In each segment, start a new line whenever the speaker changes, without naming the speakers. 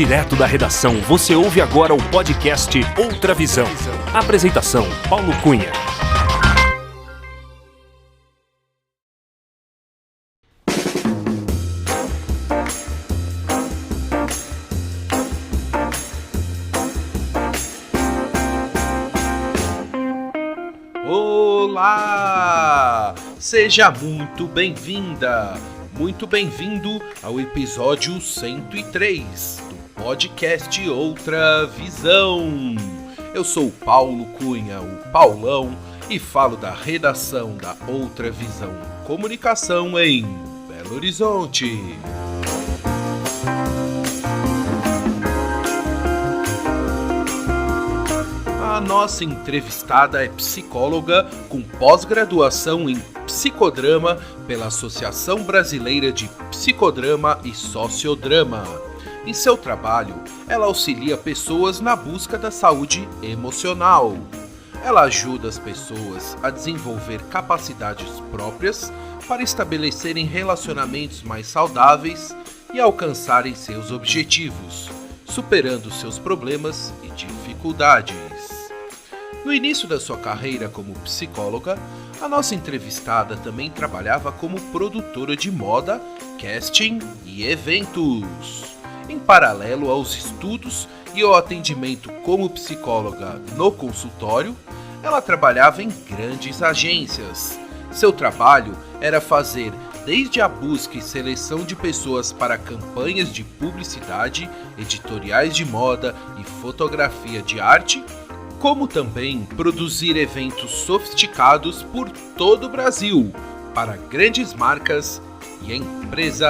Direto da redação, você ouve agora o podcast Outra Visão. Apresentação, Paulo Cunha.
Olá! Seja muito bem-vinda, muito bem-vindo ao episódio 103 do podcast Outra Visão. Eu sou o Paulo Cunha, o Paulão, e falo da redação da Outra Visão Comunicação em Belo Horizonte. A nossa entrevistada é psicóloga com pós-graduação em psicodrama pela Associação Brasileira de Psicodrama e Sociodrama. Em seu trabalho, ela auxilia pessoas na busca da saúde emocional. Ela ajuda as pessoas a desenvolver capacidades próprias para estabelecerem relacionamentos mais saudáveis e alcançarem seus objetivos, superando seus problemas e dificuldades. No início da sua carreira como psicóloga, a nossa entrevistada também trabalhava como produtora de moda, casting e eventos. Em paralelo aos estudos e ao atendimento como psicóloga no consultório, ela trabalhava em grandes agências. Seu trabalho era fazer desde a busca e seleção de pessoas para campanhas de publicidade, editoriais de moda e fotografia de arte, como também produzir eventos sofisticados por todo o Brasil, para grandes marcas e empresas.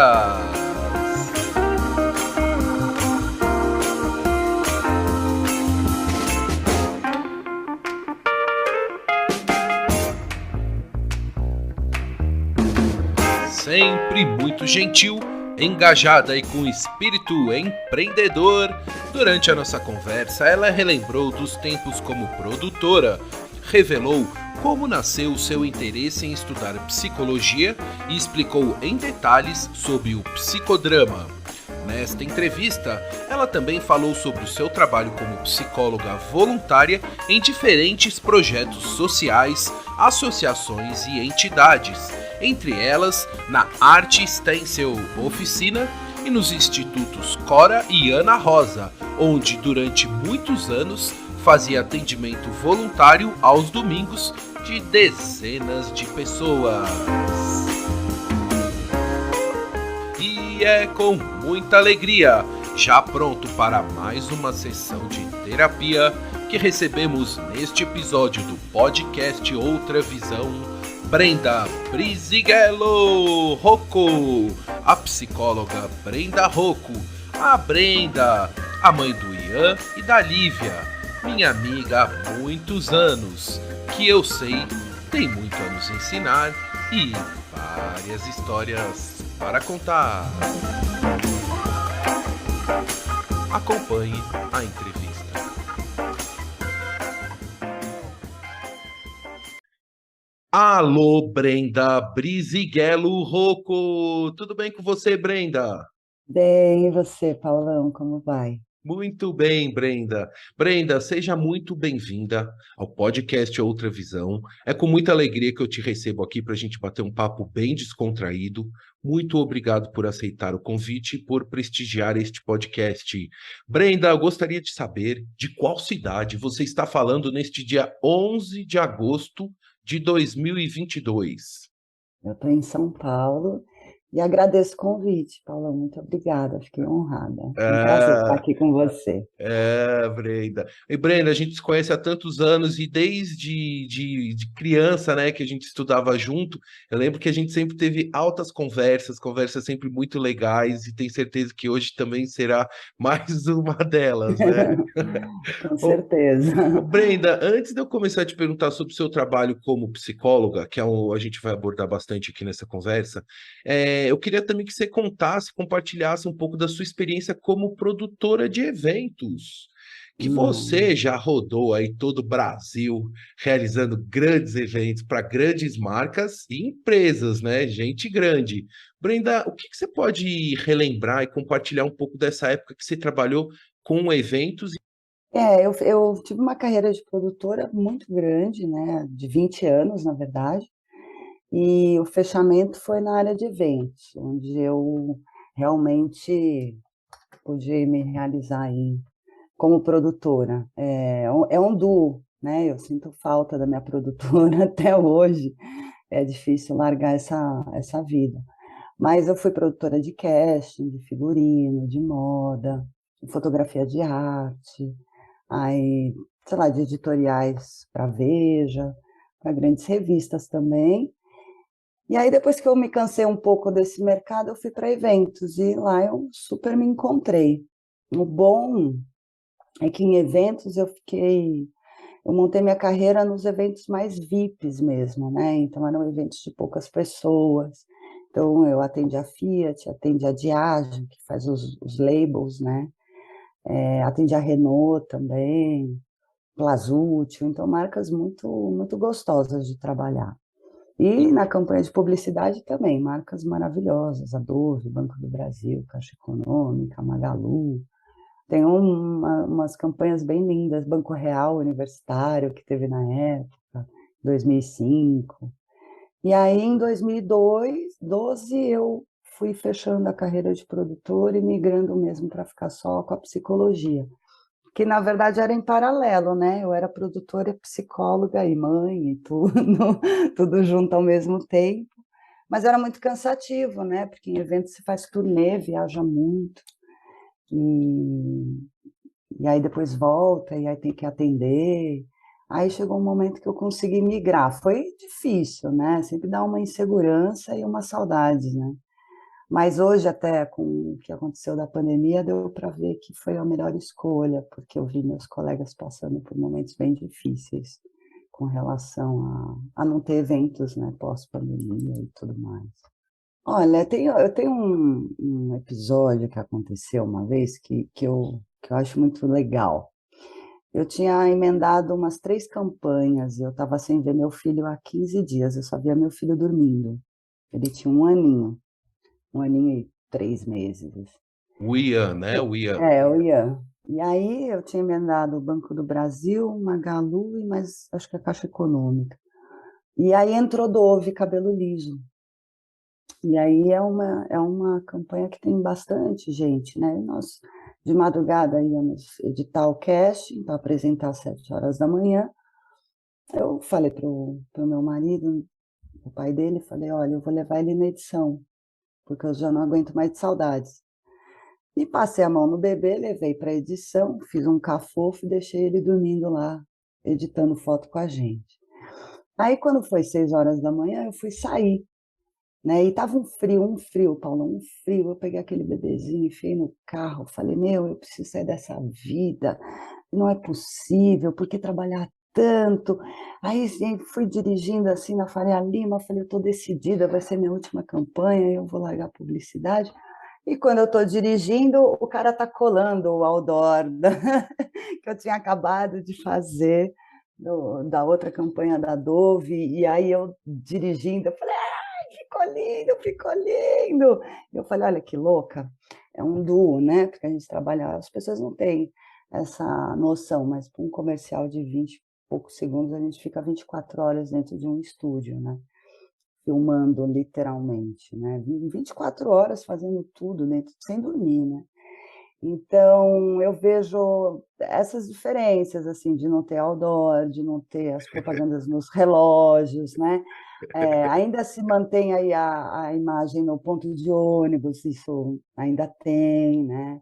Sempre muito gentil, engajada e com espírito empreendedor, durante a nossa conversa ela relembrou dos tempos como produtora, revelou como nasceu seu interesse em estudar psicologia e explicou em detalhes sobre o psicodrama. Nesta entrevista, ela também falou sobre o seu trabalho como psicóloga voluntária em diferentes projetos sociais, associações e entidades, entre elas na Arte Stencil Oficina e nos institutos Cora e Ana Rosa, onde durante muitos anos fazia atendimento voluntário aos domingos de dezenas de pessoas. E é com muita alegria, já pronto para mais uma sessão de terapia, que recebemos neste episódio do podcast Outra Visão, Brenda Brizighella Rocco, a psicóloga Brenda Rocco, a Brenda, a mãe do Ian e da Lívia, minha amiga há muitos anos, que eu sei tem muito a nos ensinar e várias histórias para contar. Acompanhe a entrevista. Alô, Brenda Brizighella Rocco, tudo bem com você, Brenda?
Bem, e você, Paulão, como vai?
Muito bem, Brenda. Brenda, seja muito bem-vinda ao podcast Outra Visão. É com muita alegria que eu te recebo aqui para a gente bater um papo bem descontraído. Muito obrigado por aceitar o convite e por prestigiar este podcast. Brenda, eu gostaria de saber de qual cidade você está falando neste dia 11 de agosto de 2022.
Eu estou em São Paulo e agradeço o convite, Paulão. Muito obrigada, fiquei honrada. É um prazer estar aqui com você.
Brenda. E Brenda, a gente se conhece há tantos anos e desde de criança, né, que a gente estudava junto, eu lembro que a gente sempre teve altas conversas sempre muito legais e tenho certeza que hoje também será mais uma delas, né?
Com
Ô,
certeza.
Brenda, antes de eu começar a te perguntar sobre o seu trabalho como psicóloga, que a gente vai abordar bastante aqui nessa conversa, eu queria também que você contasse, compartilhasse um pouco da sua experiência como produtora de eventos. que
Não.
você já rodou aí todo o Brasil, realizando grandes eventos para grandes marcas e empresas, né? Gente grande. Brenda, o que que você pode relembrar e compartilhar um pouco dessa época que você trabalhou com eventos?
Eu tive uma carreira de produtora muito grande, né, de 20 anos, na verdade, e o fechamento foi na área de eventos, onde eu realmente pude me realizar aí como produtora. É um duo, né? Eu sinto falta da minha produtora até hoje. É difícil largar essa vida. Mas eu fui produtora de casting, de figurino, de moda, de fotografia de arte, aí, sei lá, de editoriais para Veja, para grandes revistas também. E aí, depois que eu me cansei um pouco desse mercado, eu fui para eventos e lá eu super me encontrei. O bom é que em eventos eu montei minha carreira nos eventos mais VIPs mesmo, né? Então eram eventos de poucas pessoas. Então eu atendi a Fiat, atendi a Diageo, que faz os labels, né? Atendi a Renault também, Plazutio, então marcas muito muito gostosas de trabalhar. E na campanha de publicidade também, marcas maravilhosas, Adobe, Banco do Brasil, Caixa Econômica, Magalu. Tem umas campanhas bem lindas, Banco Real Universitário, que teve na época, 2005. E aí, em 2012, eu fui fechando a carreira de produtora e migrando mesmo para ficar só com a psicologia, que na verdade era em paralelo, né? Eu era produtora, psicóloga e mãe e tudo, tudo junto ao mesmo tempo. Mas era muito cansativo, né? Porque em eventos você faz turnê, viaja muito. E e aí depois volta, e aí tem que atender. Aí chegou um momento que eu consegui migrar. Foi difícil, né? Sempre dá uma insegurança e uma saudade, né? Mas hoje, até com o que aconteceu da pandemia, deu para ver que foi a melhor escolha, porque eu vi meus colegas passando por momentos bem difíceis com relação a não ter eventos, né, pós-pandemia e tudo mais. Olha, eu tenho um episódio que aconteceu uma vez que eu acho muito legal. Eu tinha emendado umas 3 campanhas e eu estava sem ver meu filho há 15 dias. Eu só via meu filho dormindo. Ele tinha um aninho e 3 meses.
O Ian, né? O Ian.
O Ian. E aí eu tinha emendado o Banco do Brasil, Magalu e mais, acho que a Caixa Econômica. E aí entrou Dove, cabelo liso. E aí é uma campanha que tem bastante gente, né? Nós, de madrugada, íamos editar o casting, para apresentar às 7 horas da manhã. Eu falei para o meu marido, o pai dele, falei, olha, eu vou levar ele na edição, porque eu já não aguento mais de saudades. E passei a mão no bebê, levei para a edição, fiz um cafofo e deixei ele dormindo lá, editando foto com a gente. Aí, quando foi 6 horas da manhã, eu fui sair, né? E tava um frio, Paulo, um frio. Eu peguei aquele bebezinho, enfiei no carro, falei, meu, eu preciso sair dessa vida, não é possível, por que trabalhar tanto? Aí sim, fui dirigindo assim na Faria Lima, falei, eu estou decidida, vai ser minha última campanha, eu vou largar a publicidade. E quando eu estou dirigindo, o cara está colando o outdoor que eu tinha acabado de fazer da outra campanha da Dove, e aí eu dirigindo, eu falei, ficou lindo, ficou lindo. Eu falei, olha que louca, é um duo, né? Porque a gente trabalha, as pessoas não têm essa noção, mas para um comercial de 20 e poucos segundos, a gente fica 24 horas dentro de um estúdio, né? Filmando literalmente, né? 24 horas fazendo tudo dentro, sem dormir, né? Então, eu vejo essas diferenças, assim, de não ter outdoor, de não ter as propagandas nos relógios, né? Ainda se mantém aí a imagem no ponto de ônibus, isso ainda tem, né?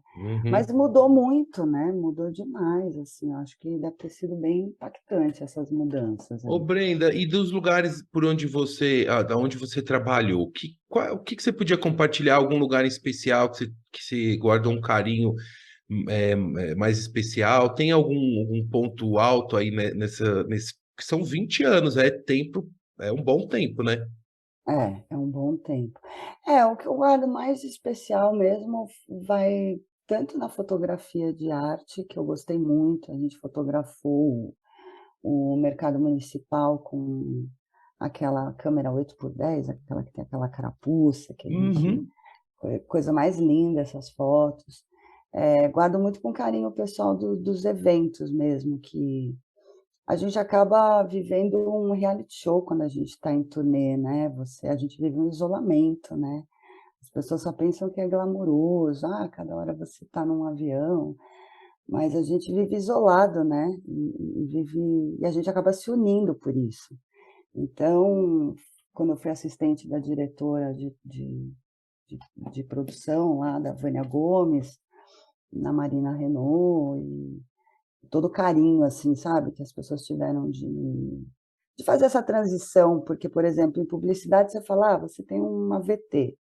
Mas
Uhum.
mudou muito, né? Mudou demais, assim, eu acho que deve ter sido bem impactante essas mudanças
Ô,
aí.
Brenda, e dos lugares por onde da onde você trabalhou, o que que você podia compartilhar? Algum lugar em especial que você guardou um carinho mais especial? Tem algum ponto alto aí que são 20 anos, é tempo, é um bom tempo, né?
É um bom tempo. O que eu guardo mais especial mesmo vai tanto na fotografia de arte, que eu gostei muito, a gente fotografou o mercado municipal com aquela câmera 8x10, aquela que tem aquela carapuça, que a gente
Uhum.
coisa mais linda essas fotos. Guardo muito com carinho o pessoal dos eventos mesmo, que a gente acaba vivendo um reality show quando a gente está em turnê, né, a gente vive um isolamento, né. As pessoas só pensam que é glamouroso, cada hora você está num avião, mas a gente vive isolado, né, e a gente acaba se unindo por isso. Então, quando eu fui assistente da diretora de produção lá da Vânia Gomes, na Marina Renault, e todo o carinho, assim, sabe, que as pessoas tiveram de fazer essa transição, porque, por exemplo, em publicidade você fala: você tem uma VT,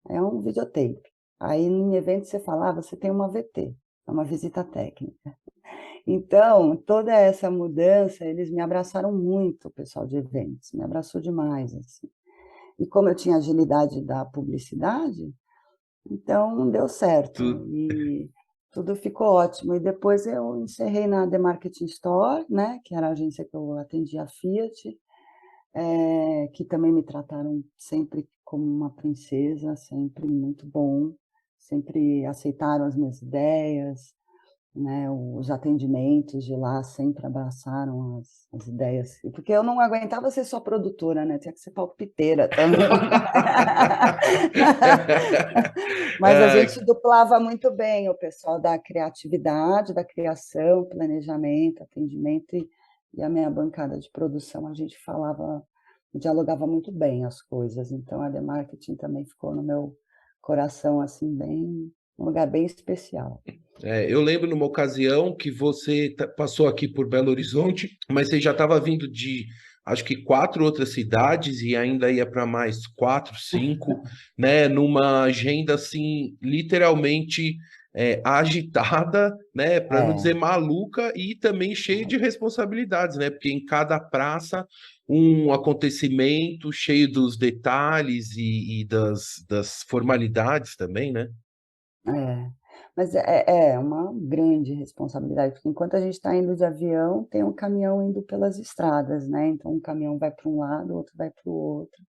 é um videotape. Aí em evento você fala: você tem uma VT, é uma visita técnica. Então, toda essa mudança, eles me abraçaram muito, o pessoal de eventos, me abraçou demais, assim. E como eu tinha agilidade da publicidade, então deu certo,
Tu-
e tudo ficou ótimo. E depois eu encerrei na The Marketing Store, né, que era a agência que eu atendia a Fiat, que também me trataram sempre como uma princesa, sempre muito bom, sempre aceitaram as minhas ideias, né, os atendimentos de lá sempre abraçaram as ideias, porque eu não aguentava ser só produtora, né, tinha que ser palpiteira também. Mas a
Ai,
gente duplava muito bem o pessoal da criatividade, da criação, planejamento, atendimento e a minha bancada de produção, a gente dialogava muito bem as coisas, então a The Marketing também ficou no meu coração, assim, bem um lugar bem especial.
eu lembro numa ocasião que você passou aqui por Belo Horizonte, mas você já estava vindo de, acho que 4 outras cidades e ainda ia para mais 4, 5, né? Numa agenda assim, literalmente agitada, né? Para não dizer
É.
maluca e também cheia de responsabilidades, né? Porque em cada praça um acontecimento cheio dos detalhes e das formalidades também, né?
É, mas é uma grande responsabilidade, porque enquanto a gente está indo de avião, tem um caminhão indo pelas estradas, né, então um caminhão vai para um lado, o outro vai para o outro,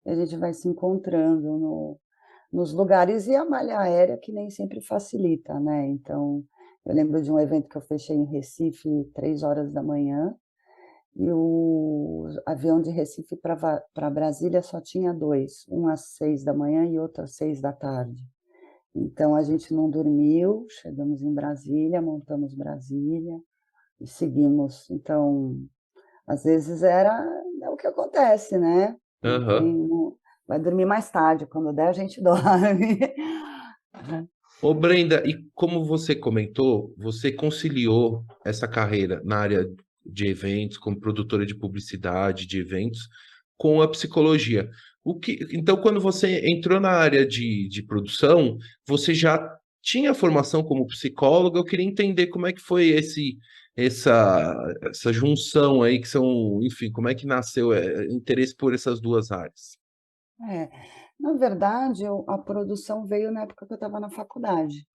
e a gente vai se encontrando nos lugares, e a malha aérea que nem sempre facilita, né, então, eu lembro de um evento que eu fechei em Recife 3 horas da manhã, e o avião de Recife para Brasília só tinha dois, um às 6 da manhã e outro às 6 da tarde. Então a gente não dormiu, chegamos em Brasília, montamos Brasília e seguimos. Então, às vezes é o que acontece, né? Não tem,
Aham.
vai dormir mais tarde, quando der a gente dorme.
Ô Brenda, e como você comentou, você conciliou essa carreira na área de eventos, como produtora de publicidade de eventos, com a psicologia. Então, quando você entrou na área de produção, você já tinha formação como psicóloga? Eu queria entender como é que foi essa junção aí, que são, enfim, como é que nasceu interesse por essas duas áreas?
É, na verdade, a produção veio na época que eu estava na faculdade.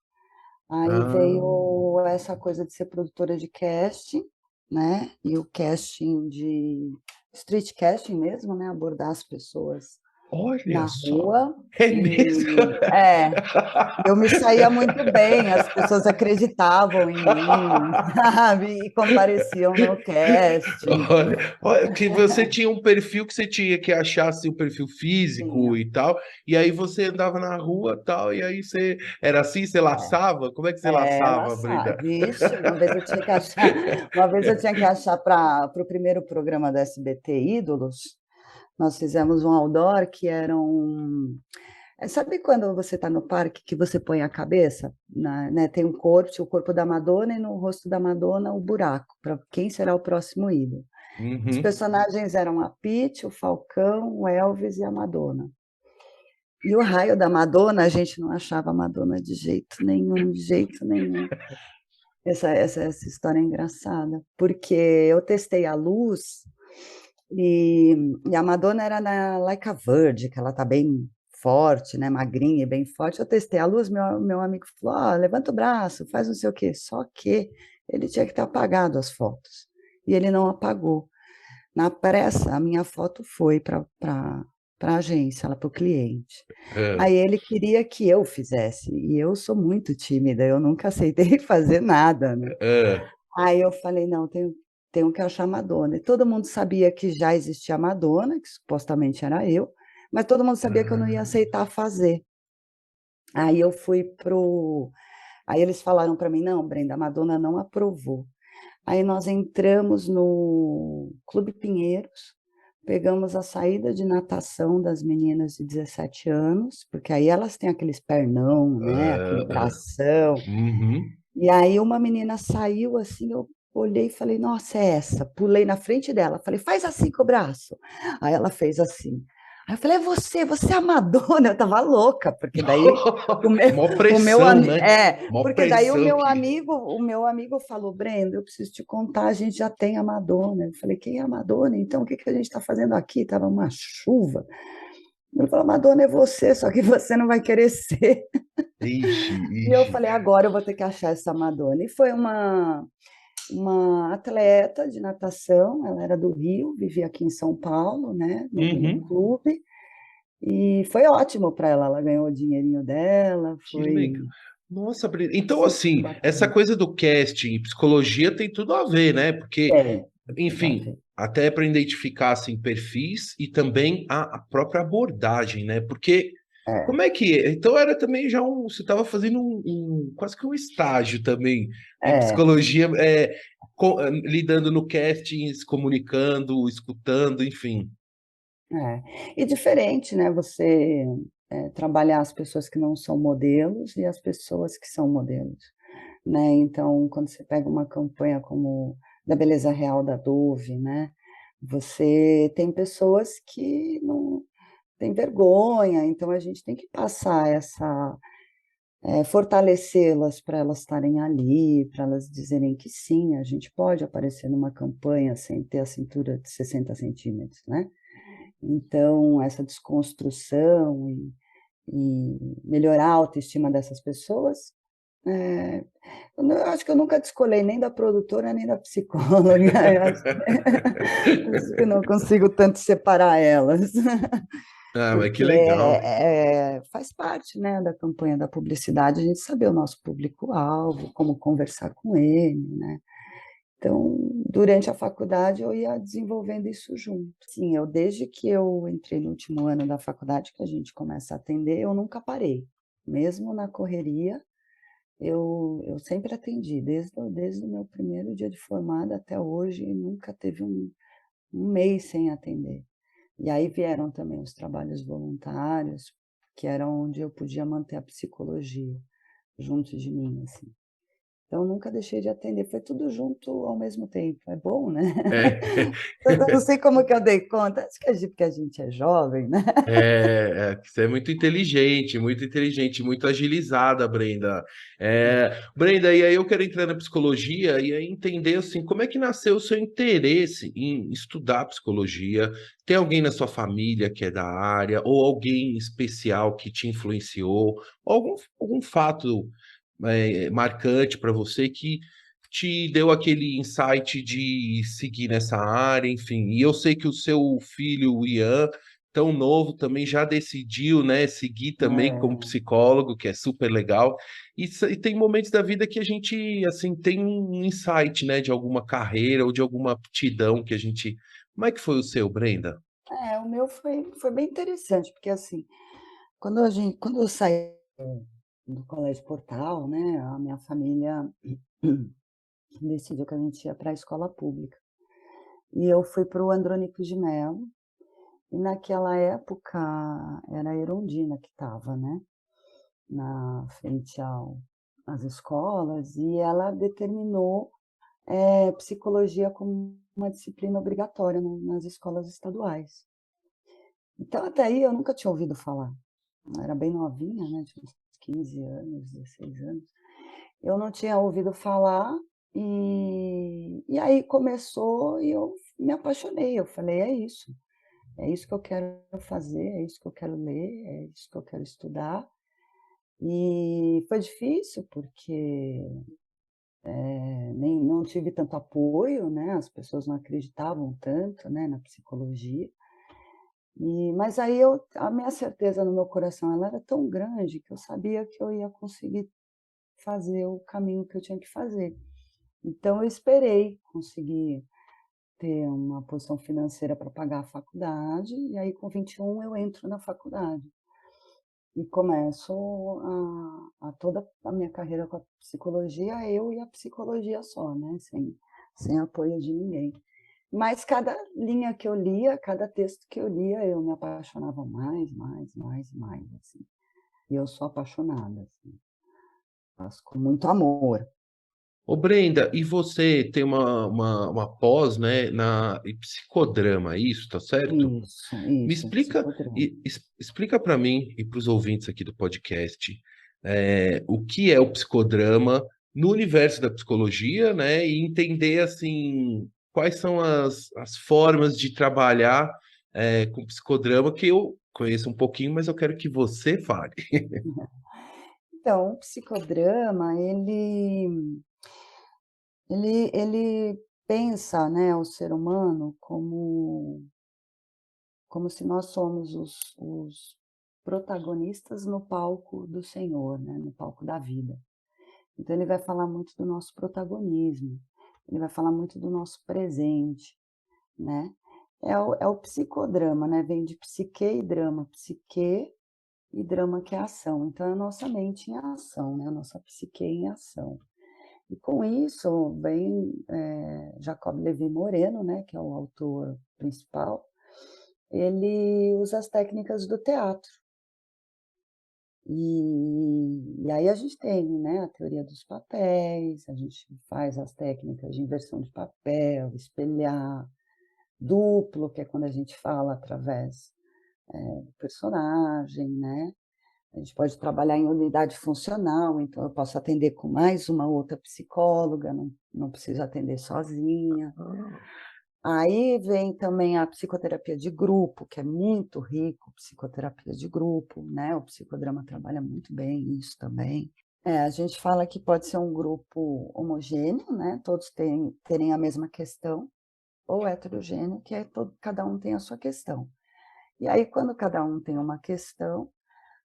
Aí
Ah,
veio essa coisa de ser produtora de casting, né? E o casting de street casting mesmo, né? Abordar as pessoas
olha
na
só,
rua.
é mesmo?
E eu me saía muito bem, as pessoas acreditavam em mim, sabe? E compareciam no casting.
Olha, que você tinha um perfil que você tinha que achar assim, um perfil físico
Tinha.
e tal, e aí você andava na rua tal, e aí você era assim, você laçava? Como é que você
Ela
laçava, Brenda?
sabe. Vixe, uma vez eu tinha que achar para o primeiro programa da SBT, Ídolos, nós fizemos um outdoor que era sabe quando você está no parque que você põe a cabeça, né, tem um corpo, tinha o corpo da Madonna e no rosto da Madonna o buraco, para quem será o próximo ídolo. Os
Uhum.
personagens eram a Pitty, o Falcão, o Elvis e a Madonna. E o raio da Madonna, a gente não achava a Madonna de jeito nenhum, de jeito nenhum. Essa história é engraçada, porque eu testei a luz e a Madonna era na Like a Virgin, que ela tá bem forte, né, magrinha e bem forte, eu testei a luz, meu amigo falou: "Ó, levanta o braço, faz não sei o quê", só que ele tinha que ter apagado as fotos, e ele não apagou. Na pressa, a minha foto foi para a agência, lá para o cliente.
Hã.
Aí ele queria que eu fizesse, e eu sou muito tímida, eu nunca aceitei fazer nada, né.
Hã.
Aí eu falei: "Não, tenho que achar a Madonna", e todo mundo sabia que já existia a Madonna, que supostamente era eu, mas todo mundo sabia que eu não ia
Ah.
aceitar fazer. Aí eu fui para o Aí eles falaram para mim: "Não, Brenda, a Madonna não aprovou". Aí nós entramos no Clube Pinheiros, pegamos a saída de natação das meninas de 17 anos, porque aí elas têm aqueles pernão, né, aquele
Hã.
bração.
Uhum.
E aí uma menina saiu, assim, eu olhei e falei: "Nossa, é essa". Pulei na frente dela, falei: "Faz assim com o braço". Aí ela fez assim. Aí eu falei: "É você é a Madonna". Eu estava louca, porque daí o meu
Mó
o meu
pressão,
ami
né,
é,
mó
porque daí
pressão que
o meu amigo falou: "Brenda, eu preciso te contar, a gente já tem a Madonna". Eu falei: "Quem é a Madonna então? O que que a gente está fazendo aqui?". Estava uma chuva. Ele falou: "A Madonna é você, só que você não vai querer ser".
ixi,
E eu
ixi.
falei: "Agora eu vou ter que achar essa Madonna". E foi uma atleta de natação, ela era do Rio, vivia aqui em São Paulo, né, no
Uhum.
clube, e foi ótimo para ela, ela ganhou o dinheirinho dela,
Que legal.
foi
Nossa, Bri então,
super
assim, essa
bacana.
coisa do casting e psicologia tem tudo a ver, né, porque,
Tem tudo a
enfim,
ver.
até para identificar, assim, perfis e também a própria abordagem, né, porque
É,
como é que é? Então era também já você estava fazendo quase que um estágio também em
é,
psicologia, lidando no casting, se comunicando, escutando, enfim.
é. E diferente, né, você, trabalhar as pessoas que não são modelos e as pessoas que são modelos, né, então quando você pega uma campanha como da Beleza Real da Dove, né, você tem pessoas que não têm vergonha, então a gente tem que passar essa fortalecê-las para elas estarem ali, para elas dizerem que sim, a gente pode aparecer numa campanha sem ter a cintura de 60 centímetros, né. Então essa desconstrução e melhorar a autoestima dessas pessoas, eu acho que eu nunca descolei nem da produtora nem da psicóloga, eu acho que eu não consigo tanto separar elas.
Ah, mas que
Porque
legal.
faz parte, né, da campanha da publicidade, a gente saber o nosso público-alvo, como conversar com ele, né. Então, durante a faculdade eu ia desenvolvendo isso junto. Sim, eu desde que eu entrei no último ano da faculdade, que a gente começa a atender, eu nunca parei. Mesmo na correria, eu sempre atendi, desde o meu primeiro dia de formada até hoje, nunca teve um mês sem atender. E aí vieram também os trabalhos voluntários, que era onde eu podia manter a psicologia junto de mim, assim. Então nunca deixei de atender, foi tudo junto ao mesmo tempo, é bom, né.
É.
Eu não sei como que eu dei conta, acho que porque a gente é jovem, né.
Você é muito inteligente, muito agilizada, Brenda. Brenda, e aí eu quero entrar na psicologia e aí entender assim, como é que nasceu o seu interesse em estudar psicologia? Tem alguém na sua família que é da área, ou alguém especial que te influenciou, ou algum fato marcante para você que te deu aquele insight de seguir nessa área, enfim. E eu sei que o seu filho, o Ian, tão novo, também já decidiu, né, seguir também como
É,
psicólogo, que é super legal. E tem momentos da vida que a gente, assim, tem um insight, né, de alguma carreira ou de alguma aptidão que a gente. Como é que foi o seu, Brenda?
o meu foi bem interessante, porque assim, quando eu saí do colégio Portal, né, a minha família decidiu que a gente ia para a escola pública. E eu fui para o Andrônico de Melo. E naquela época era a Erundina que estava, né, na frente às escolas, e ela determinou, psicologia como uma disciplina obrigatória nas escolas estaduais. Então até aí eu nunca tinha ouvido falar, eu era bem novinha, né, tinha uns 15 anos, 16 anos, eu não tinha ouvido falar, e aí começou e eu me apaixonei, eu falei: "É isso". é isso que eu quero fazer, é isso que eu quero ler, é isso que eu quero estudar. E foi difícil, porque, nem não tive tanto apoio, né, as pessoas não acreditavam tanto, né, na psicologia. Mas aí a minha certeza no meu coração, ela era tão grande que eu sabia que eu ia conseguir fazer o caminho que eu tinha que fazer. Então eu esperei conseguir ter uma posição financeira para pagar a faculdade, e aí com 21 eu entro na faculdade. E começo a toda a minha carreira com a psicologia, eu e a psicologia só, né, sem apoio de ninguém. Mas cada linha que eu lia, cada texto que eu lia, eu me apaixonava mais, mais, mais, mais, assim. E eu sou apaixonada, assim, faço com muito amor.
Ô Brenda, e você tem uma pós, né, em psicodrama, isso, tá certo? Me
Isso,
explica,
psicodrama.
explica para mim e para os ouvintes aqui do podcast, o que é o psicodrama no universo da psicologia, né? E entender assim quais são as formas de trabalhar com psicodrama que eu conheço um pouquinho, mas eu quero que você fale.
Então, o psicodrama, ele pensa, né, o ser humano como se nós somos os protagonistas no palco do Senhor, né, no palco da vida. Então ele vai falar muito do nosso protagonismo, ele vai falar muito do nosso presente, né. É o psicodrama, né, vem de psique e drama que é ação, então é a nossa mente em ação, né, a nossa psique em ação. E com isso vem, Jacob Levi Moreno, né, que é o autor principal, ele usa as técnicas do teatro. E aí a gente tem, né, a teoria dos papéis, a gente faz as técnicas de inversão de papel, espelhar, duplo, que é quando a gente fala através, do personagem, né. A gente pode trabalhar em unidade funcional, então eu posso atender com mais uma outra psicóloga, não preciso atender sozinha. Aí vem também a psicoterapia de grupo, que é muito rico, psicoterapia de grupo, né, o psicodrama trabalha muito bem isso também. A gente fala que pode ser um grupo homogêneo, né, todos terem a mesma questão, ou heterogêneo, que é cada um tem a sua questão. E aí quando cada um tem uma questão,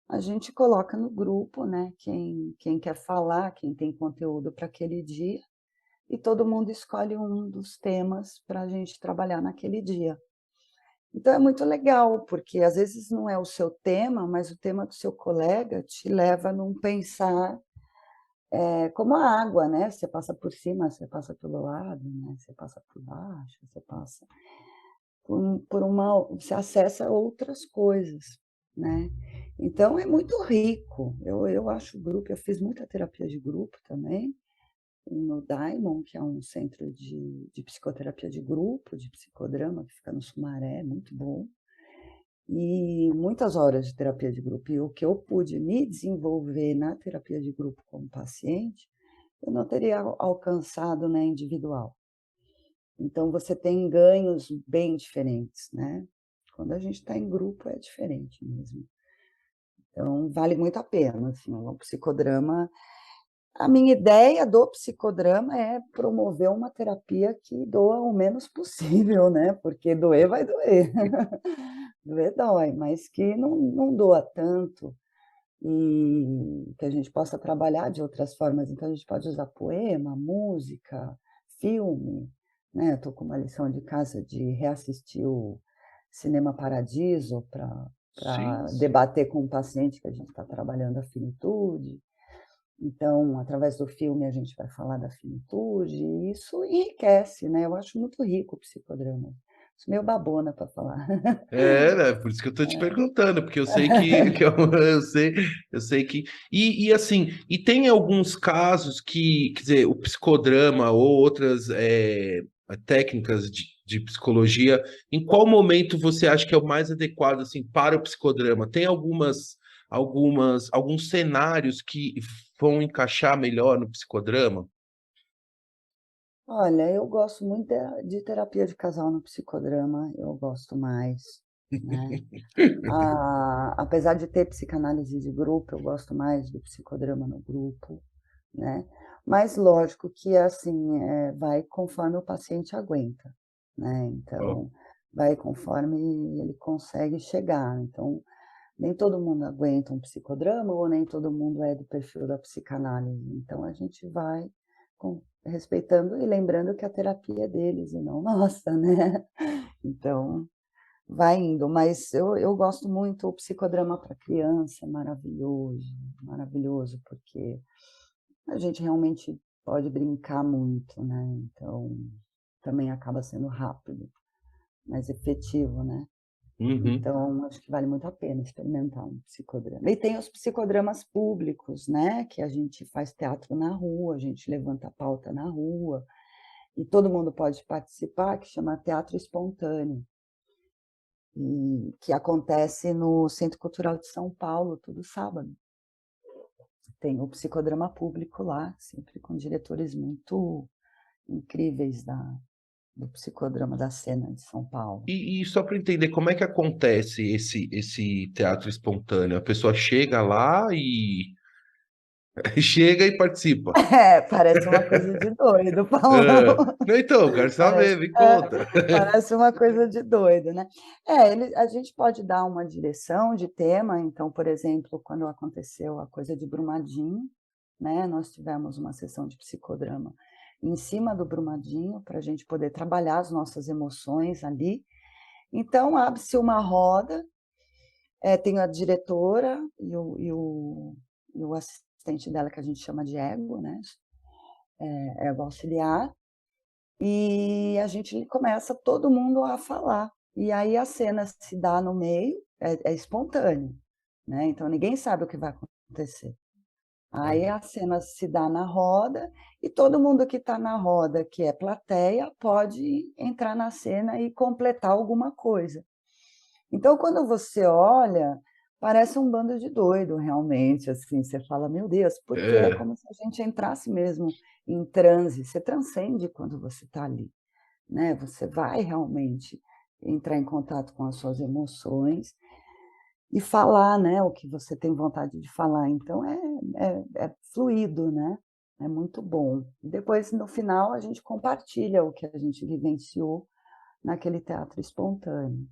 a gente coloca no grupo, né, quem quer falar, quem tem conteúdo para aquele dia, e todo mundo escolhe um dos temas para a gente trabalhar naquele dia. Então é muito legal, porque às vezes não é o seu tema, mas o tema do seu colega te leva num pensar, como a água, né, você passa por cima, você passa pelo lado, né, você passa por baixo, você passa você acessa outras coisas, né. Então é muito rico, eu acho o grupo, eu fiz muita terapia de grupo também, no Diamond, que é um centro de psicoterapia de grupo, de psicodrama, que fica no Sumaré, muito bom, e muitas horas de terapia de grupo. E o que eu pude me desenvolver na terapia de grupo como paciente, eu não teria alcançado na individual. Então você tem ganhos bem diferentes, né. Quando a gente está em grupo é diferente mesmo. Então vale muito a pena, assim, o psicodrama. A minha ideia do psicodrama é promover uma terapia que doa o menos possível, né, porque doer vai doer. Doer dói, mas que não doa tanto, e que a gente possa trabalhar de outras formas. Então a gente pode usar poema, música, filme, né, estou com uma lição de casa de reassistir o Cinema Paradiso para
Sim, sim.
debater com o paciente que a gente está trabalhando a finitude. Então, através do filme, a gente vai falar da finitude, e isso enriquece, né, eu acho muito rico o psicodrama. Sou meio babona para falar.
Né, por isso que eu tô te perguntando, porque eu sei que eu sei que. E assim, e tem alguns casos que, quer dizer, o psicodrama ou outras técnicas de psicologia, em qual momento você acha que é o mais adequado assim, para o psicodrama? Tem alguns cenários que vão encaixar melhor no psicodrama?
Olha, eu gosto muito de terapia de casal no psicodrama, eu gosto mais. né? Apesar de ter psicanálise de grupo, eu gosto mais do psicodrama no grupo, né? Mas lógico que assim, vai conforme o paciente aguenta, né?
Ó,
Então, vai conforme ele consegue chegar. Então, nem todo mundo aguenta um psicodrama ou nem todo mundo é do perfil da psicanálise. Então a gente vai respeitando e lembrando que a terapia é deles e não nossa, né? Então vai indo, mas eu gosto muito. O psicodrama para criança é maravilhoso, maravilhoso, porque a gente realmente pode brincar muito, né? Então também acaba sendo rápido, mais efetivo, né?
uhum.
Então, acho que vale muito a pena experimentar um psicodrama. E tem os psicodramas públicos, né, que a gente faz teatro na rua, a gente levanta a pauta na rua, e todo mundo pode participar, que chama Teatro Espontâneo, e que acontece no Centro Cultural de São Paulo, todo sábado. Tem o psicodrama público lá, sempre com diretores muito incríveis do psicodrama da cena de São Paulo.
E só para entender, como é que acontece esse teatro espontâneo? A pessoa chega lá e chega e participa.
É, parece uma coisa de doido,
É.
Paulo.
Não, então, quero saber,
Parece,
me conta.
parece uma coisa de doido, né? A gente pode dar uma direção de tema. Então, por exemplo, quando aconteceu a coisa de Brumadinho, né, nós tivemos uma sessão de psicodrama em cima do Brumadinho, para a gente poder trabalhar as nossas emoções ali. Então, abre-se uma roda, tem a diretora e o assistente dela, que a gente chama de ego, né? Ego auxiliar. E a gente começa todo mundo a falar. E aí a cena se dá no meio, é espontâneo, né? Então ninguém sabe o que vai acontecer. Aí a cena se dá na roda e todo mundo que está na roda, que é plateia, pode entrar na cena e completar alguma coisa. Então, quando você olha, parece um bando de doido, realmente, assim, você fala: "Meu Deus", porque é
É.
como se a gente entrasse mesmo em transe. Você transcende quando você está ali, né, você vai realmente entrar em contato com as suas emoções e falar, né, o que você tem vontade de falar. Então é fluido, né, é muito bom. Depois, no final, a gente compartilha o que a gente vivenciou naquele teatro espontâneo.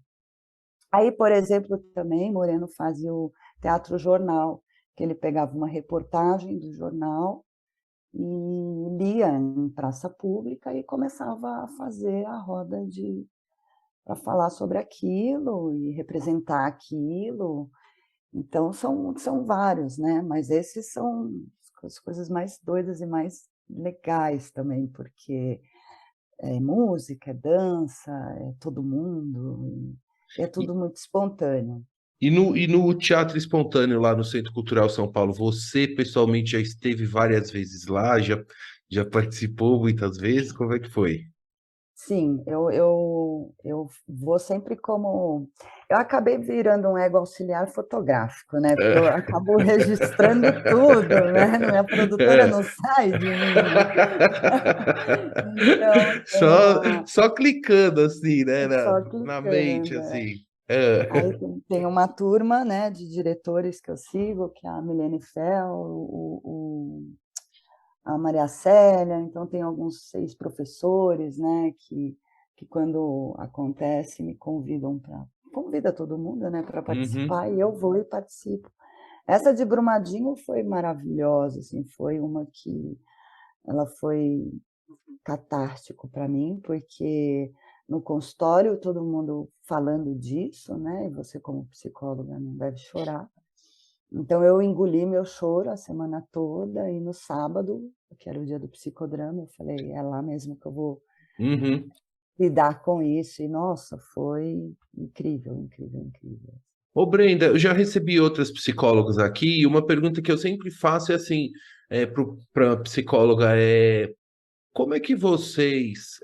Aí, por exemplo, também Moreno fazia o teatro jornal, que ele pegava uma reportagem do jornal e lia em praça pública e começava a fazer a roda de para falar sobre aquilo e representar aquilo. Então são vários, né, mas esses são as coisas mais doidas e mais legais também, porque é música, é dança, é todo mundo, é
E,
tudo muito espontâneo.
e no Teatro Espontâneo lá no Centro Cultural São Paulo, você pessoalmente já esteve várias vezes lá, já participou muitas vezes? Como é que foi?
Sim, eu vou sempre como eu acabei virando um ego auxiliar fotográfico, né, porque eu
É.
acabo registrando tudo, né, minha produtora
É.
não sai de mim. Então tem
Só, só clicando assim, né, na,
só
na mente,
clicando,
assim. É.
Aí tem uma turma, né, de diretores que eu sigo, que é a Milene Fel, a Maria Célia. Então tem alguns ex-professores, né, que quando acontece me convidam para convida todo mundo, né, para
Uhum.
participar, e eu vou e participo. Essa de Brumadinho foi maravilhosa, assim, foi uma que ela foi catártico para mim, porque no consultório todo mundo falando disso, né, e você como psicóloga não deve chorar. Então eu engoli meu choro a semana toda e no sábado, que era o dia do psicodrama, eu falei: "É lá mesmo que eu vou
Uhum.
lidar com isso", e nossa, foi incrível, incrível, incrível.
Ô, Brenda, eu já recebi outras psicólogas aqui e uma pergunta que eu sempre faço é assim, para a psicóloga como é que vocês,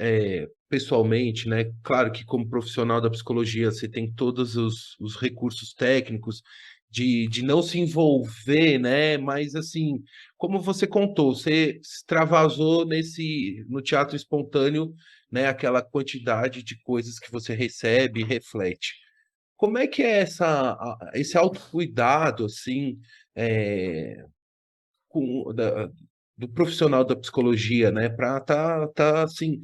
pessoalmente, né? Claro que como profissional da psicologia você tem todos os recursos técnicos de não se envolver, né? Mas assim, como você contou, você extravasou no teatro espontâneo, né? Aquela quantidade de coisas que você recebe e reflete. como é que é esse autocuidado, assim, eh, do profissional da psicologia, né, para tá assim,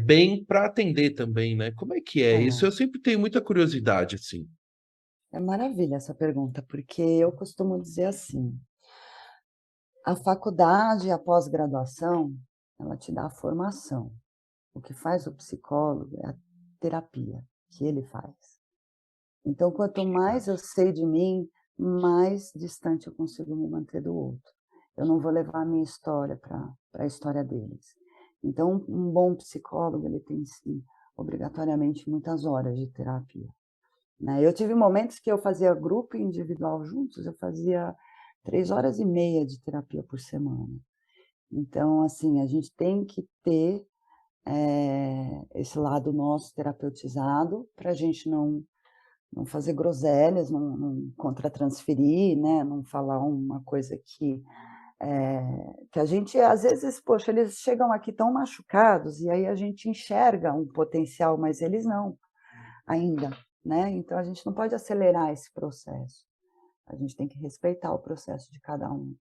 bem para atender também, né? Como é que é isso?
É,
Eu sempre tenho muita curiosidade, assim.
é maravilha essa pergunta, porque eu costumo dizer assim: a faculdade e a pós-graduação, ela te dá a formação. O que faz o psicólogo é a terapia que ele faz. Então, quanto mais eu sei de mim, mais distante eu consigo me manter do outro. Eu não vou levar a minha história para a história deles. Então, um bom psicólogo, ele tem sim, obrigatoriamente muitas horas de terapia, né. Eu tive momentos que eu fazia grupo e individual juntos, eu fazia 3 horas e meia de terapia por semana. Então, assim, a gente tem que ter, esse lado nosso terapeutizado, para a gente não fazer groselhas, não contra-transferir, né, não falar uma coisa que a gente às vezes, poxa, eles chegam aqui tão machucados, e aí a gente enxerga um potencial, mas eles não, ainda, né. Então a gente não pode acelerar esse processo, a gente tem que respeitar o processo de cada um.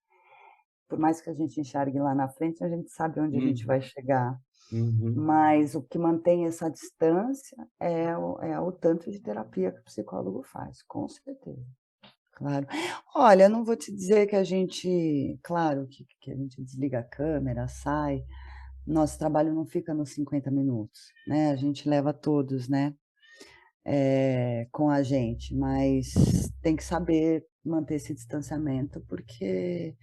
Por mais que a gente enxergue lá na frente, a gente sabe onde a gente vai
Uhum,
chegar.
uhum.
Mas o que mantém essa distância é o tanto de terapia que o psicólogo faz, com certeza, claro. Olha, eu não vou te dizer que a gente claro que a gente desliga a câmera, sai, nosso trabalho não fica nos 50 minutos, né, a gente leva todos, né, com a gente, mas tem que saber manter esse distanciamento, porque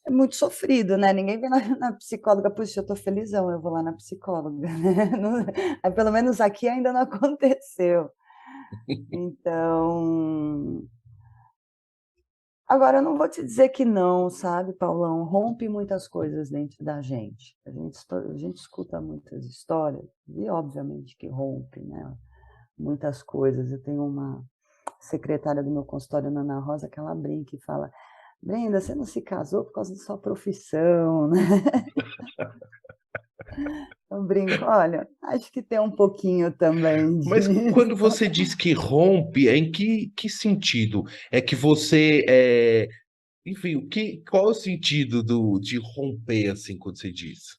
é muito sofrido, né, ninguém vem na psicóloga: "Puxa, eu tô felizão, eu vou lá na psicóloga", né, não pelo menos aqui ainda não aconteceu. Então, agora eu não vou te dizer que não, sabe, Paulão, rompe muitas coisas dentro da gente. A gente escuta muitas histórias e obviamente que rompe, né, muitas coisas. Eu tenho uma secretária do meu consultório na Ana Rosa que ela brinca e fala: "Brenda, você não se casou por causa da sua profissão, né". Eu brinco: "Olha, acho que tem um pouquinho também
Mas
disso".
quando você diz que rompe, é em que sentido? É que você, enfim, qual é o sentido de romper, assim, quando você diz?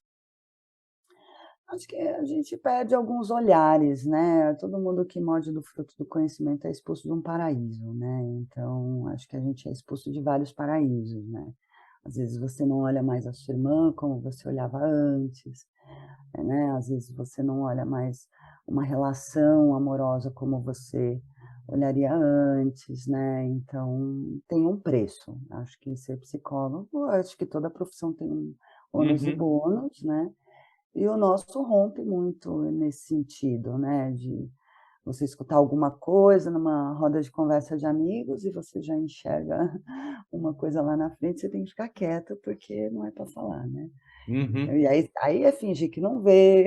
Acho que a gente perde alguns olhares, né, todo mundo que morde do fruto do conhecimento é expulso de um paraíso, né, então acho que a gente é expulso de vários paraísos, né. Às vezes você não olha mais a sua irmã como você olhava antes, né, às vezes você não olha mais uma relação amorosa como você olharia antes, né, então tem um preço. Acho que ser psicólogo, acho que toda profissão tem um ônus e
Uhum,
bônus, né, e o nosso rompe muito nesse sentido, né, de você escutar alguma coisa numa roda de conversa de amigos e você já enxerga uma coisa lá na frente, você tem que ficar quieto, porque não é para falar, né.
uhum.
E aí é fingir que não vê,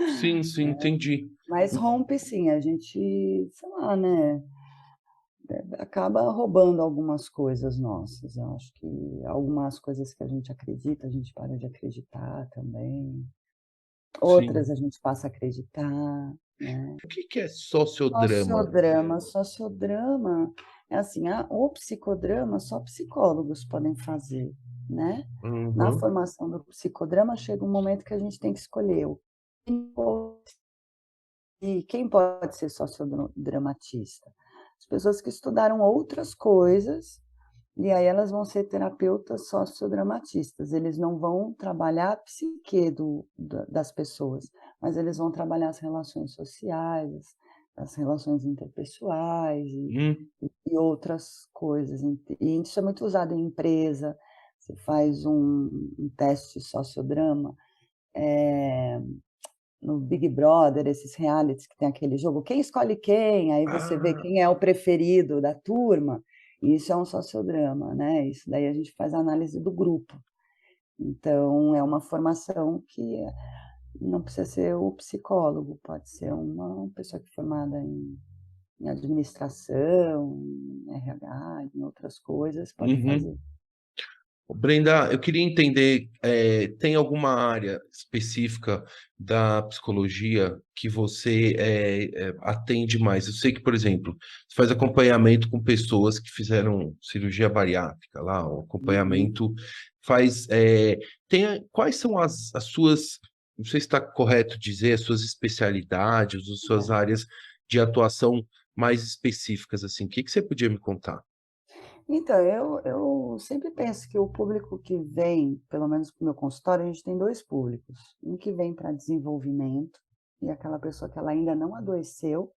Sim, sim, entendi.
mas rompe sim, a gente, sei lá, né, acaba roubando algumas coisas nossas. Eu acho que algumas coisas que a gente acredita, a gente para de acreditar também, outras
Sim.
a gente passa a acreditar, né.
O que é sociodrama?
Sociodrama é assim, o psicodrama só psicólogos podem fazer, né. Na
Uhum,
formação do psicodrama chega um momento que a gente tem que escolher o e quem pode ser sociodramatista? As pessoas que estudaram outras coisas, e aí elas vão ser terapeutas sociodramatistas, eles não vão trabalhar a psique das pessoas, mas eles vão trabalhar as relações sociais, as relações interpessoais
hum.
e outras coisas. E isso é muito usado em empresa, você faz um teste sociodrama, eh no Big Brother, esses realities que tem aquele jogo, quem escolhe quem, aí você vê
Ah,
quem é o preferido da turma, e isso é um sociodrama, né, isso daí a gente faz a análise do grupo. Então é uma formação que não precisa ser o psicólogo, pode ser uma pessoa que é formada em administração, em RH, em outras coisas, pode
uhum.
fazer.
Brenda, eu queria entender, tem alguma área específica da psicologia que você atende mais? Eu sei que, por exemplo, você faz acompanhamento com pessoas que fizeram cirurgia bariátrica lá, o
Uhum.
acompanhamento faz. Quais são as suas, não sei se está correto dizer, as suas especialidades, as suas
É.
áreas de atuação mais específicas, assim? O que que você podia me contar?
Então, eu sempre penso que o público que vem, pelo menos para o meu consultório, a gente tem 2 públicos. Um que vem para desenvolvimento, e aquela pessoa que ela ainda não adoeceu,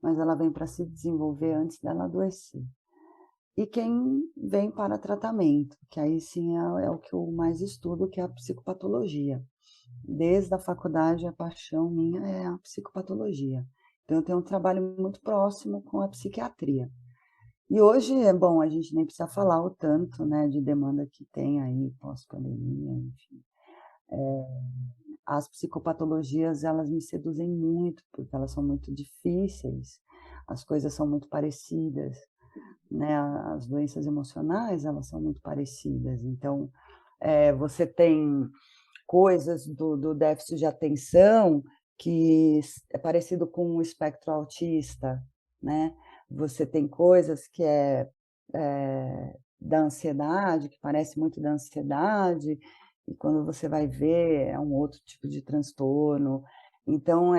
mas ela vem para se desenvolver antes dela adoecer. E quem vem para tratamento, que aí sim é o que eu mais estudo, que é a psicopatologia. Desde a faculdade, a paixão minha é a psicopatologia. Então eu tenho um trabalho muito próximo com a psiquiatria. E hoje, é bom, a gente nem precisa falar o tanto, né, de demanda que tem aí pós-pandemia, enfim. As psicopatologias, elas me seduzem muito, porque elas são muito difíceis, as coisas são muito parecidas, né, as doenças emocionais, elas são muito parecidas. Então, você tem coisas do déficit de atenção que é parecido com o espectro autista, né. Você tem coisas que da ansiedade, que parece muito da ansiedade, e quando você vai ver é um outro tipo de transtorno. Então,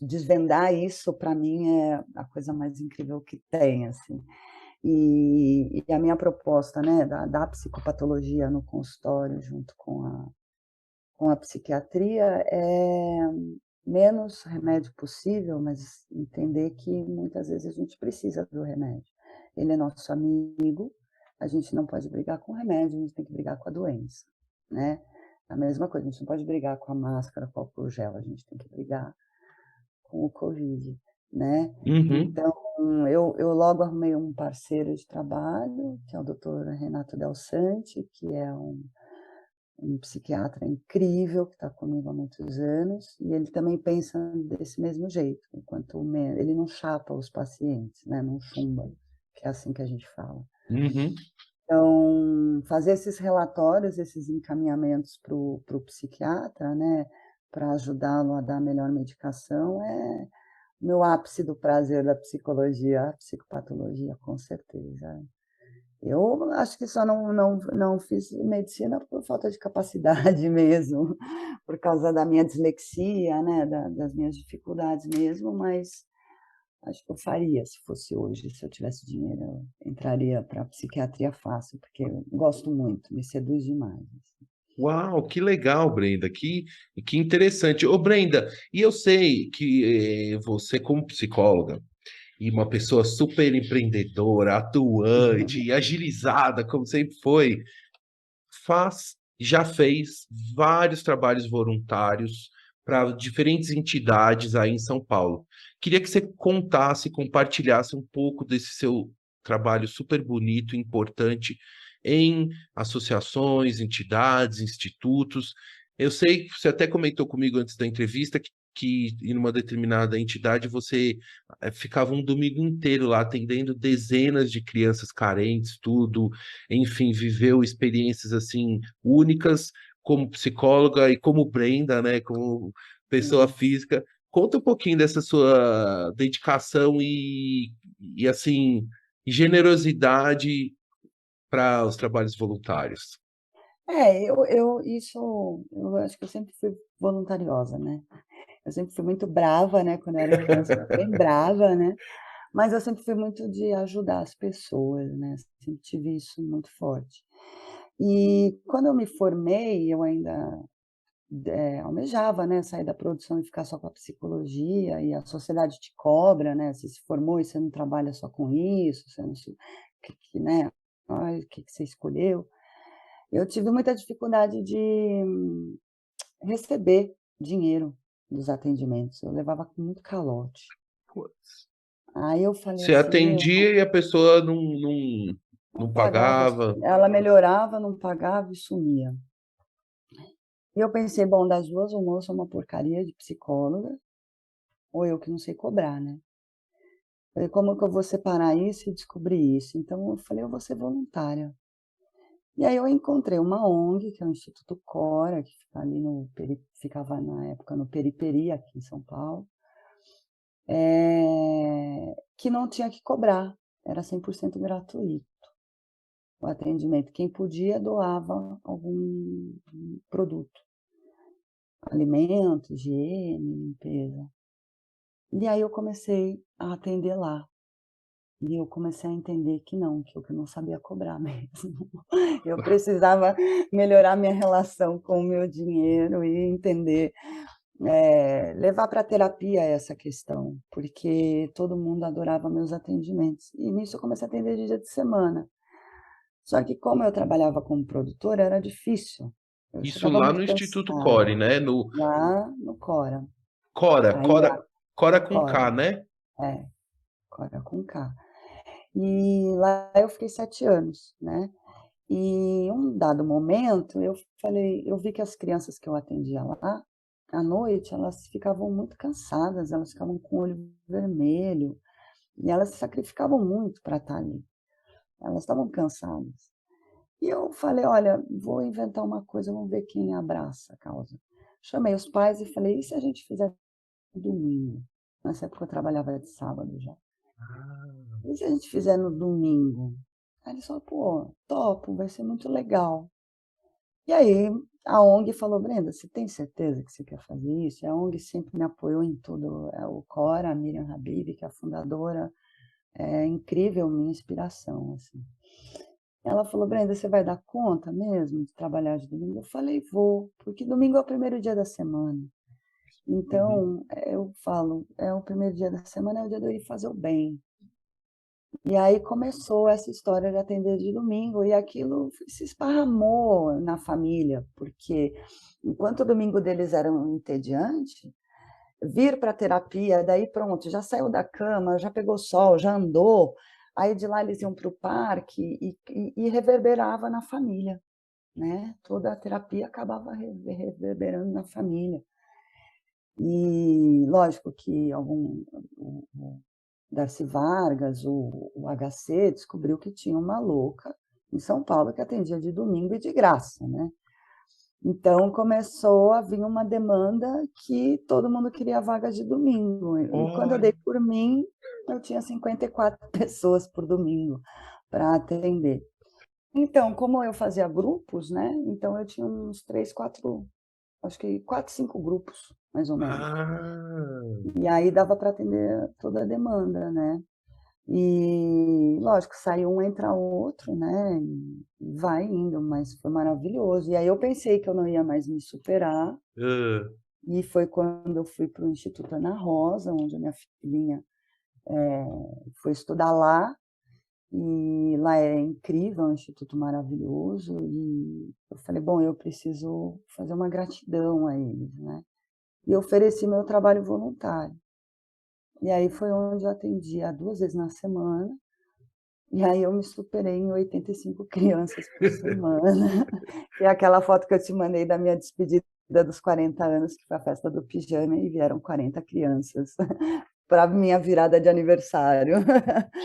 desvendar isso para mim é a coisa mais incrível que tem, assim. E a minha proposta, né, da psicopatologia no consultório junto com a psiquiatria é menos remédio possível, mas entender que muitas vezes a gente precisa do remédio. Ele é nosso amigo, a gente não pode brigar com o remédio, a gente tem que brigar com a doença, né. A mesma coisa, a gente não pode brigar com a máscara, com o álcool gel, a gente tem que brigar com o Covid, né.
Uhum.
Então, eu logo arrumei um parceiro de trabalho, que é o doutor Renato Del Sante, que é um psiquiatra incrível, que está comigo há muitos anos, e ele também pensa desse mesmo jeito, enquanto ele não chapa os pacientes, né, não chumba, que é assim que a gente fala.
Uhum.
Então, fazer esses relatórios, esses encaminhamentos para o psiquiatra, né, para ajudá-lo a dar a melhor medicação, é o meu ápice do prazer da psicologia, a psicopatologia, com certeza. Eu acho que só não fiz medicina por falta de capacidade mesmo, por causa da minha dislexia, né, das minhas dificuldades mesmo, mas acho que eu faria se fosse hoje, se eu tivesse dinheiro, eu entraria para psiquiatria fácil, porque eu gosto muito, me seduz demais, assim.
Uau, que legal, Brenda, que interessante. Ô, Brenda, e eu sei que você, como psicóloga, e uma pessoa super empreendedora, atuante e agilizada, como sempre foi, já fez vários trabalhos voluntários para diferentes entidades aí em São Paulo. Queria que você contasse, compartilhasse um pouco desse seu trabalho super bonito, importante em associações, entidades, institutos. Eu sei que você até comentou comigo antes da entrevista que em uma determinada entidade você ficava um domingo inteiro lá atendendo dezenas de crianças carentes, tudo, enfim, viveu experiências assim únicas como psicóloga e como Brenda, né, como pessoa
Sim.
física. Conta um pouquinho dessa sua dedicação e assim, generosidade para os trabalhos voluntários.
Eu acho que eu sempre fui voluntariosa, né. Eu sempre fui muito brava, né, quando eu era criança, eu era bem brava, né. Mas eu sempre fui muito de ajudar as pessoas, né, sempre tive isso muito forte. E quando eu me formei, eu ainda, almejava, né, sair da produção e ficar só com a psicologia, e a sociedade te cobra, né, você se formou e você não trabalha só com isso, você não se né, "Ai, o que que você escolheu?". Eu tive muita dificuldade de receber dinheiro dos atendimentos, eu levava com muito calote. Aí eu falei
Você
assim: "Meu".
atendia e a pessoa não
Pagava,
pagava.
ela melhorava, não pagava e sumia. E eu pensei: "Bom, das 2 uma, eu sou uma porcaria de psicóloga, ou eu que não sei cobrar, né". Falei: "Como que eu vou separar isso e descobrir isso?". Então eu falei: "Eu vou ser voluntária". E aí eu encontrei uma ONG, que é o Instituto Cora, que fica ali ficava na época no Periperi, aqui em São Paulo, que não tinha que cobrar, era 100% gratuito o atendimento. Quem podia doava algum produto, alimento, higiene, limpeza. E aí eu comecei a atender lá. E eu comecei a entender que eu não sabia cobrar mesmo. Eu precisava melhorar minha relação com o meu dinheiro e entender, levar para terapia essa questão, porque todo mundo adorava meus atendimentos. E nisso eu comecei a atender de dia de semana. Só que como eu trabalhava como produtora, era difícil. Eu
Isso
chegava
lá
muito
no Instituto
cansada,
Core, né? No
lá no Cora.
Cora,
Aí a
Cora com
Cora,
K, né?
é, Cora com K. E lá eu fiquei 7 anos, né. E um dado momento eu vi que as crianças que eu atendia lá, à noite, elas ficavam muito cansadas, elas ficavam com o olho vermelho, e elas se sacrificavam muito para estar ali. Elas estavam cansadas. E eu falei: "Olha, vou inventar uma coisa, vamos ver quem abraça a causa". Chamei os pais e falei: "E se a gente fizer no domingo?". Nessa época eu trabalhava de sábado já.
Ah,
"E se a gente fizer no domingo?". Aí eles falaram: "Pô, topo, vai ser muito legal". E aí a ONG falou: "Brenda, você tem certeza que você quer fazer isso?". E a ONG sempre me apoiou em tudo, o Cora, a Miriam Habib, que é a fundadora, é incrível, minha inspiração, assim. Ela falou: "Brenda, você vai dar conta mesmo de trabalhar de domingo?". Eu falei: "Vou", porque domingo é o primeiro dia da semana.
uhum.
Então, eu falo, é o primeiro dia da semana, é o dia de eu ir fazer o bem. E aí começou essa história de atender de domingo e aquilo se esparramou na família, porque enquanto o domingo deles era um entediante, vir para a terapia, daí pronto, já saiu da cama, já pegou sol, já andou, aí de lá eles iam para o parque e reverberava na família, né, toda a terapia acabava reverberando na família. E lógico que o Darcy Vargas, o HC, descobriu que tinha uma louca em São Paulo que atendia de domingo e de graça, né. Então começou a vir uma demanda que todo mundo queria vaga de domingo, e quando eu
Olha,
dei por mim, eu tinha 54 pessoas por domingo para atender. Então, como eu fazia grupos, né, então eu tinha uns 3, 4, acho que 4, 5 grupos, mais ou menos.
ah,
E aí dava para atender toda a demanda, né. E lógico, sai um, entra outro, né, e vai indo, mas foi maravilhoso. E aí eu pensei que eu não ia mais me superar,
hã.
e foi quando eu fui para o Instituto Ana Rosa, onde a minha filhinha, foi estudar lá, e lá é incrível, é um instituto maravilhoso, e eu falei: "Bom, eu preciso fazer uma gratidão a eles", né. E eu ofereci meu trabalho voluntário. E aí foi onde eu atendia 2 vezes na semana. E aí eu me superei em 85 crianças por semana. E aquela foto que eu te mandei da minha despedida dos 40 anos, que foi a festa do pijama, e vieram 40 crianças para minha virada de aniversário.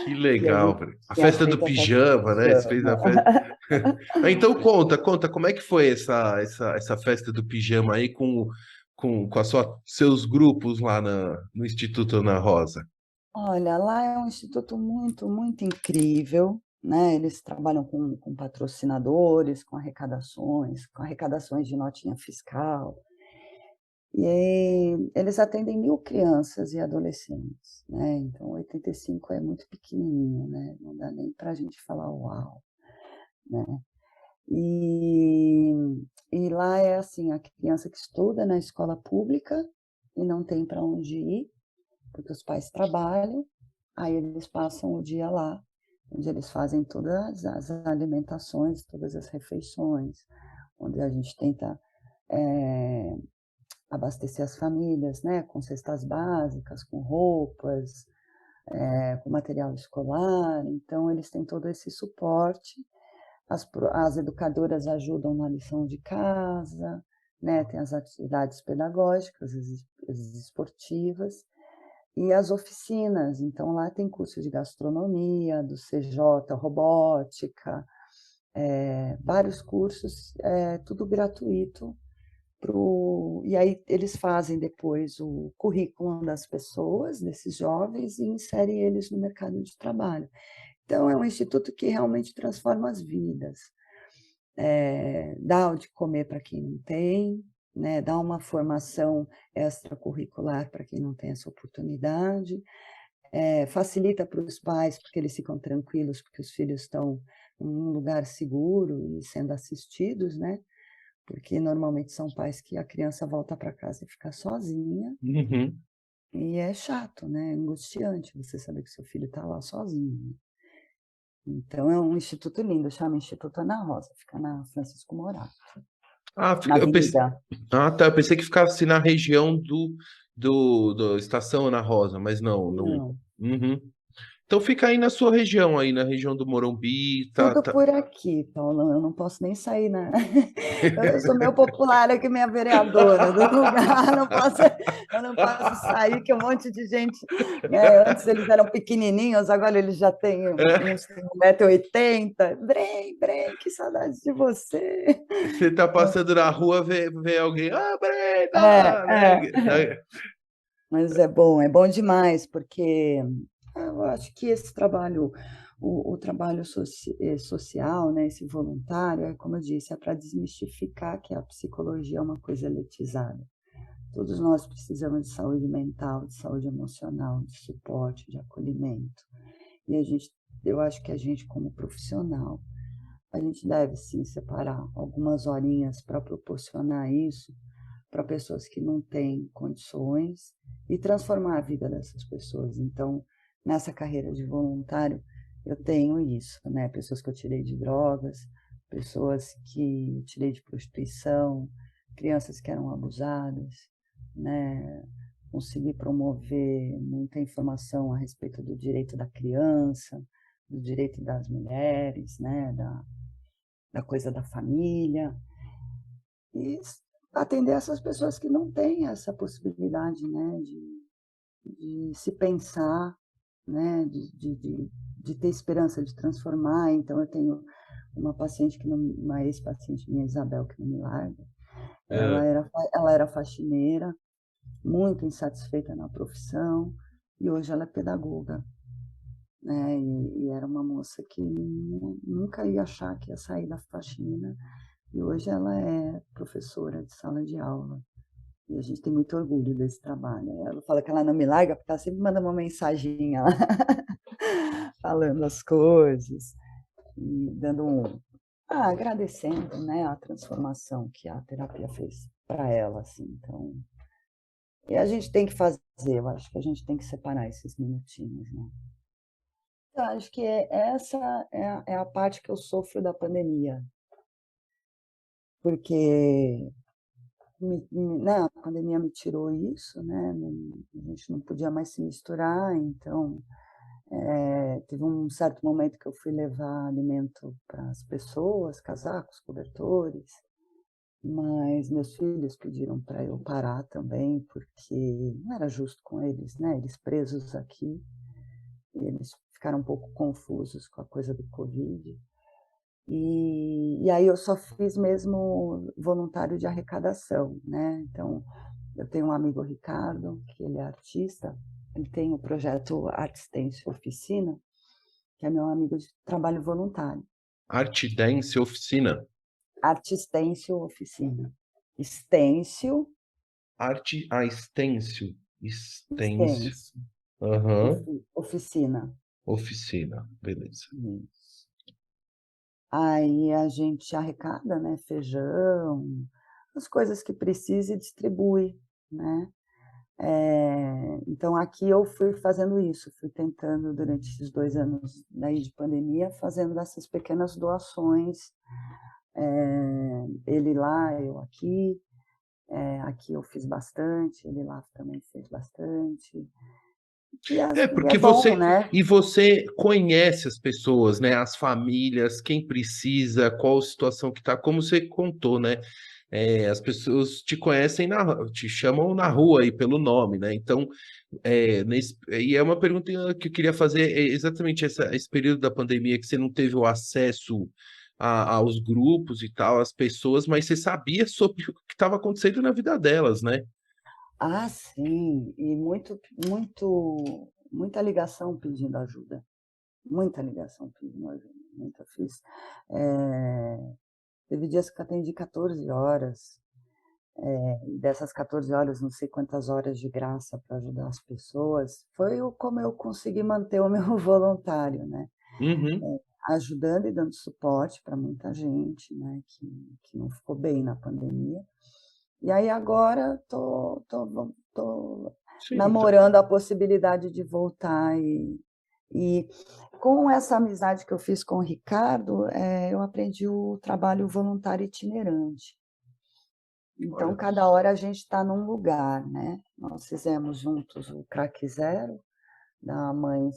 Que
E a
legal,
gente
velho. A
tinha
festa do
feito a festa do
pijama, né, você fez a
pijama.
festa. Então conta, como é que foi essa festa do pijama aí com a sua seus grupos lá na no Instituto Ana Rosa?
Olha, lá é um instituto muito, muito incrível, né, eles trabalham com patrocinadores, com arrecadações de notinha fiscal. E aí, eles atendem 1000 crianças e adolescentes, né, então 85 é muito pequenininho, né, não dá nem para a gente falar "uau", né. E e lá é assim, a criança que estuda na escola pública e não tem para onde ir, porque os pais trabalham, aí eles passam o dia lá, onde eles fazem todas as alimentações, todas as refeições, onde a gente tenta, eh abastecer as famílias, né, com cestas básicas, com roupas, com material escolar, então eles têm todo esse suporte. As educadoras ajudam na lição de casa, né, tem as atividades pedagógicas, as esportivas e as oficinas, então lá tem curso de gastronomia, do CJ, robótica, vários cursos, tudo gratuito. E aí eles fazem depois o currículo das pessoas, desses jovens, e inserem eles no mercado de trabalho. Então, é um instituto que realmente transforma as vidas. Dá o de comer para quem não tem, né? Dá uma formação extracurricular para quem não tem essa oportunidade, facilita para os pais, porque eles ficam tranquilos, porque os filhos estão em um lugar seguro e sendo assistidos, né? Porque normalmente são pais que a criança volta para casa e fica sozinha,
Uhum.
e é chato, né? É angustiante você saber que seu filho está lá sozinho, né? Então, é um instituto lindo, chama Instituto Ana Rosa, fica na Francisco Morato, na
Eu pensei,
Avenida.
tá, eu pensei que ficasse na região do Estação Ana Rosa, mas não, não.
Não.
Uhum. Então fica aí na sua região, aí na região do Morumbi, tá,
Tudo
tá.
por aqui, Paulo, eu não posso nem sair, né? Eu sou meio popular aqui, minha vereadora do lugar, eu não posso sair, que um monte de gente, né? Antes eles eram pequenininhos, agora eles já têm uns 1,80 m. Brem, que saudade de você.
Você tá passando na rua, vê alguém,
É,
Brenda,
é.
né?
Mas é bom demais, porque eu acho que esse trabalho, o trabalho social, né, esse voluntário, como eu disse, é para desmistificar que a psicologia é uma coisa elitizada. Todos nós precisamos de saúde mental, de saúde emocional, de suporte, de acolhimento. E eu acho que a gente, como profissional, a gente deve sim separar algumas horinhas para proporcionar isso para pessoas que não têm condições e transformar a vida dessas pessoas. Então, nessa carreira de voluntário, eu tenho isso, né? Pessoas que eu tirei de drogas, pessoas que eu tirei de prostituição, crianças que eram abusadas, né? Consegui promover muita informação a respeito do direito da criança, do direito das mulheres, né? Da coisa da família, e atender essas pessoas que não têm essa possibilidade, né, de se pensar, né, de ter esperança de transformar. Então, eu tenho uma paciente uma ex-paciente minha, Isabel, que não me larga.
É.
Ela era faxineira, muito insatisfeita na profissão, e hoje ela é pedagoga, né? E era uma moça que nunca ia achar que ia sair da faxina, e hoje ela é professora de sala de aula. E a gente tem muito orgulho desse trabalho. Ela fala que ela não me larga porque ela sempre manda uma mensaginha lá, falando as coisas e agradecendo, né, a transformação que a terapia fez para ela, assim. Então, e a gente tem que fazer, eu acho que a gente tem que separar esses minutinhos, né? Eu acho que essa é a parte que eu sofro da pandemia, porque né, a pandemia me tirou isso, né? A gente não podia mais se misturar, então teve um certo momento que eu fui levar alimento para as pessoas, casacos, cobertores, mas meus filhos pediram para eu parar também, porque não era justo com eles, né? Eles presos aqui, e eles ficaram um pouco confusos com a coisa do Covid. E aí eu só fiz mesmo voluntário de arrecadação, né? Então, eu tenho um amigo, Ricardo, que ele é artista, ele tem o projeto Arte Stencil Oficina, que é meu amigo de trabalho voluntário.
Arte Dance Oficina.
Arte Stencil Oficina. Stencil.
Stencil. Stencil.
Stencil.
Aham.
Oficina.
Oficina, beleza.
Isso. Aí a gente arrecada, né, feijão, as coisas que precisa e distribui, né? Então, aqui eu fui fazendo isso, fui tentando, durante esses 2 anos daí de pandemia, fazendo essas pequenas doações, ele lá, eu aqui. Aqui eu fiz bastante, ele lá também fez bastante. E é
Porque
bom, né?
você conhece as pessoas, né? As famílias, quem precisa, qual situação que tá, como você contou, né? As pessoas te conhecem te chamam na rua aí pelo nome, né? Então, e é uma pergunta que eu queria fazer, exatamente esse período da pandemia que você não teve o acesso aos grupos e tal, às pessoas, mas você sabia sobre o que estava acontecendo na vida delas, né?
Ah, sim, e muita ligação pedindo ajuda, muita ligação pedindo ajuda, muita fiz. Teve dias que eu atendi 14 horas, dessas 14 horas, não sei quantas horas de graça para ajudar as pessoas. Foi como eu consegui manter o meu voluntário, né?
Uhum.
Ajudando e dando suporte para muita gente, né, que não ficou bem na pandemia. E aí agora tô
Sim, tá.
namorando a possibilidade de voltar e com essa amizade que eu fiz com o Ricardo, eu aprendi o trabalho voluntário itinerante. Então,
Olha,
cada hora a gente está num lugar, né. Nós fizemos juntos o Crack Zero, da mães,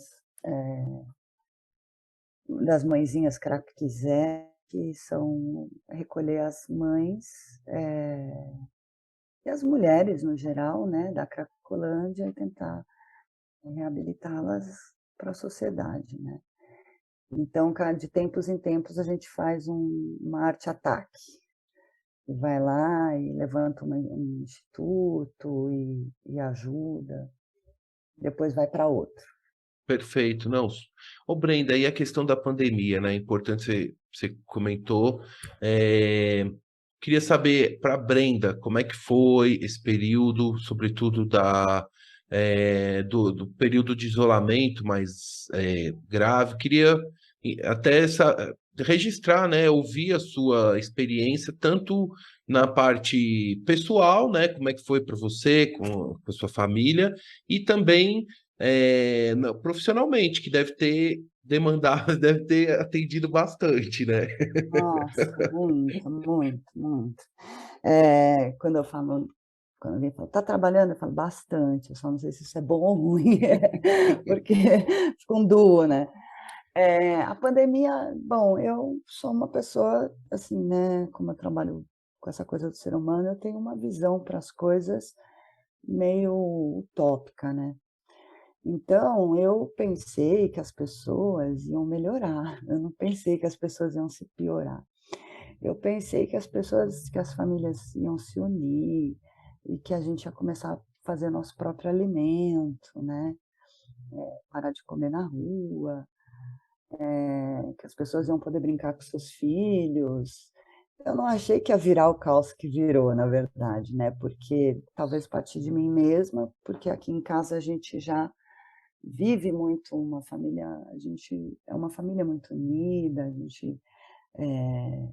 das mãezinhas Crack Zero, que são recolher as mães, e as mulheres no geral, né, da Cracolândia e tentar reabilitá-las para a sociedade, né. Então, de tempos em tempos, a gente faz uma arte-ataque, e vai lá e levanta um instituto e ajuda, depois vai para outro.
perfeito. Não. Ô, Brenda, e a questão da pandemia, né? Importante você comentou. É, queria saber para Brenda como é que foi esse período, sobretudo do período de isolamento mais grave. Queria até registrar, né? Ouvir a sua experiência, tanto na parte pessoal, né? Como é que foi para você, com a sua família, e também profissionalmente, que deve ter demandado, deve ter atendido bastante, né?
Nossa, muito, muito, muito. Quando alguém fala: "Tá trabalhando?", eu falo: "Bastante", eu só não sei se isso é bom ou ruim, porque fica um duo, né. A pandemia, bom, eu sou uma pessoa, assim, né, como eu trabalho com essa coisa do ser humano, eu tenho uma visão para as coisas meio utópica, né. Então, eu pensei que as pessoas iam melhorar, eu não pensei que as pessoas iam se piorar. Eu pensei que as famílias iam se unir e que a gente ia começar a fazer nosso próprio alimento, né, parar de comer na rua, que as pessoas iam poder brincar com seus filhos. Eu não achei que ia virar o caos que virou, na verdade, né, porque talvez partir de mim mesma, porque aqui em casa a gente já vive muito uma família, a gente é uma família muito unida, a gente, eh,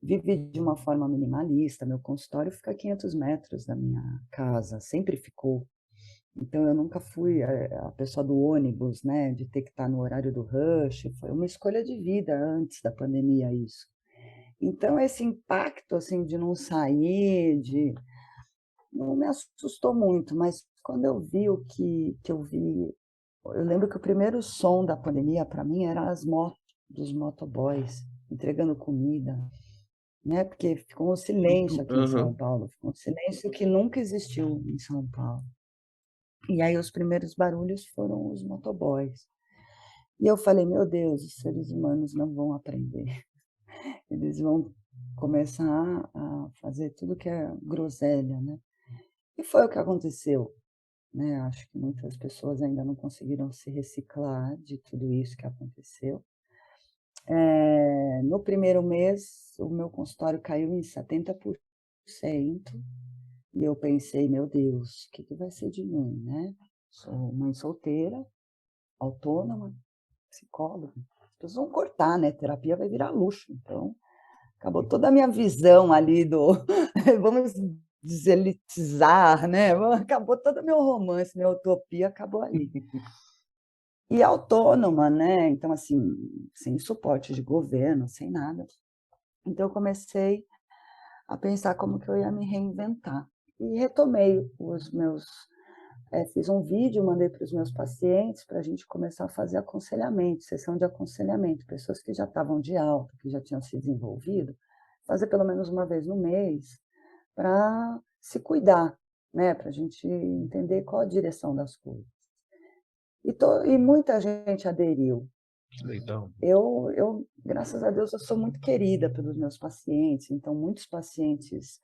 vive de uma forma minimalista. Meu consultório fica a 500 metros da minha casa, sempre ficou. Então eu nunca fui a pessoa do ônibus, né, de ter que estar no horário do rush, foi uma escolha de vida antes da pandemia isso. Então esse impacto, assim, de não sair, de não me assustou muito, mas quando eu vi o que eu vi, eu lembro que o primeiro som da pandemia para mim era as motos dos motoboys entregando comida, né, porque ficou um silêncio aqui em São
Aham.
Paulo, ficou um silêncio que nunca existiu em São Paulo. E aí os primeiros barulhos foram os motoboys. E eu falei: "Meu Deus, os seres humanos não vão aprender, eles vão começar a fazer tudo que é groselha", né. E foi o que aconteceu, né, acho que muitas pessoas ainda não conseguiram se reciclar de tudo isso que aconteceu. No primeiro mês, o meu consultório caiu em 70%, e eu pensei: "Meu Deus, o que que vai ser de mim, né?". Sou mãe solteira, autônoma, psicóloga, as pessoas vão cortar, né, terapia vai virar luxo, então acabou toda a minha visão ali do vamos deselitizar, né, acabou todo o meu romance, minha utopia acabou ali. E autônoma, né, então assim, sem suporte de governo, sem nada. Então eu comecei a pensar como que eu ia me reinventar. E retomei os meus fiz um vídeo, mandei para os meus pacientes para a gente começar a fazer aconselhamento, sessão de aconselhamento, pessoas que já estavam de alta, que já tinham se desenvolvido, fazer pelo menos uma vez no mês, para se cuidar, né, para a gente entender qual a direção das coisas. E muita gente aderiu.
Que legal.
Graças a Deus, eu sou muito querida pelos meus pacientes, então muitos pacientes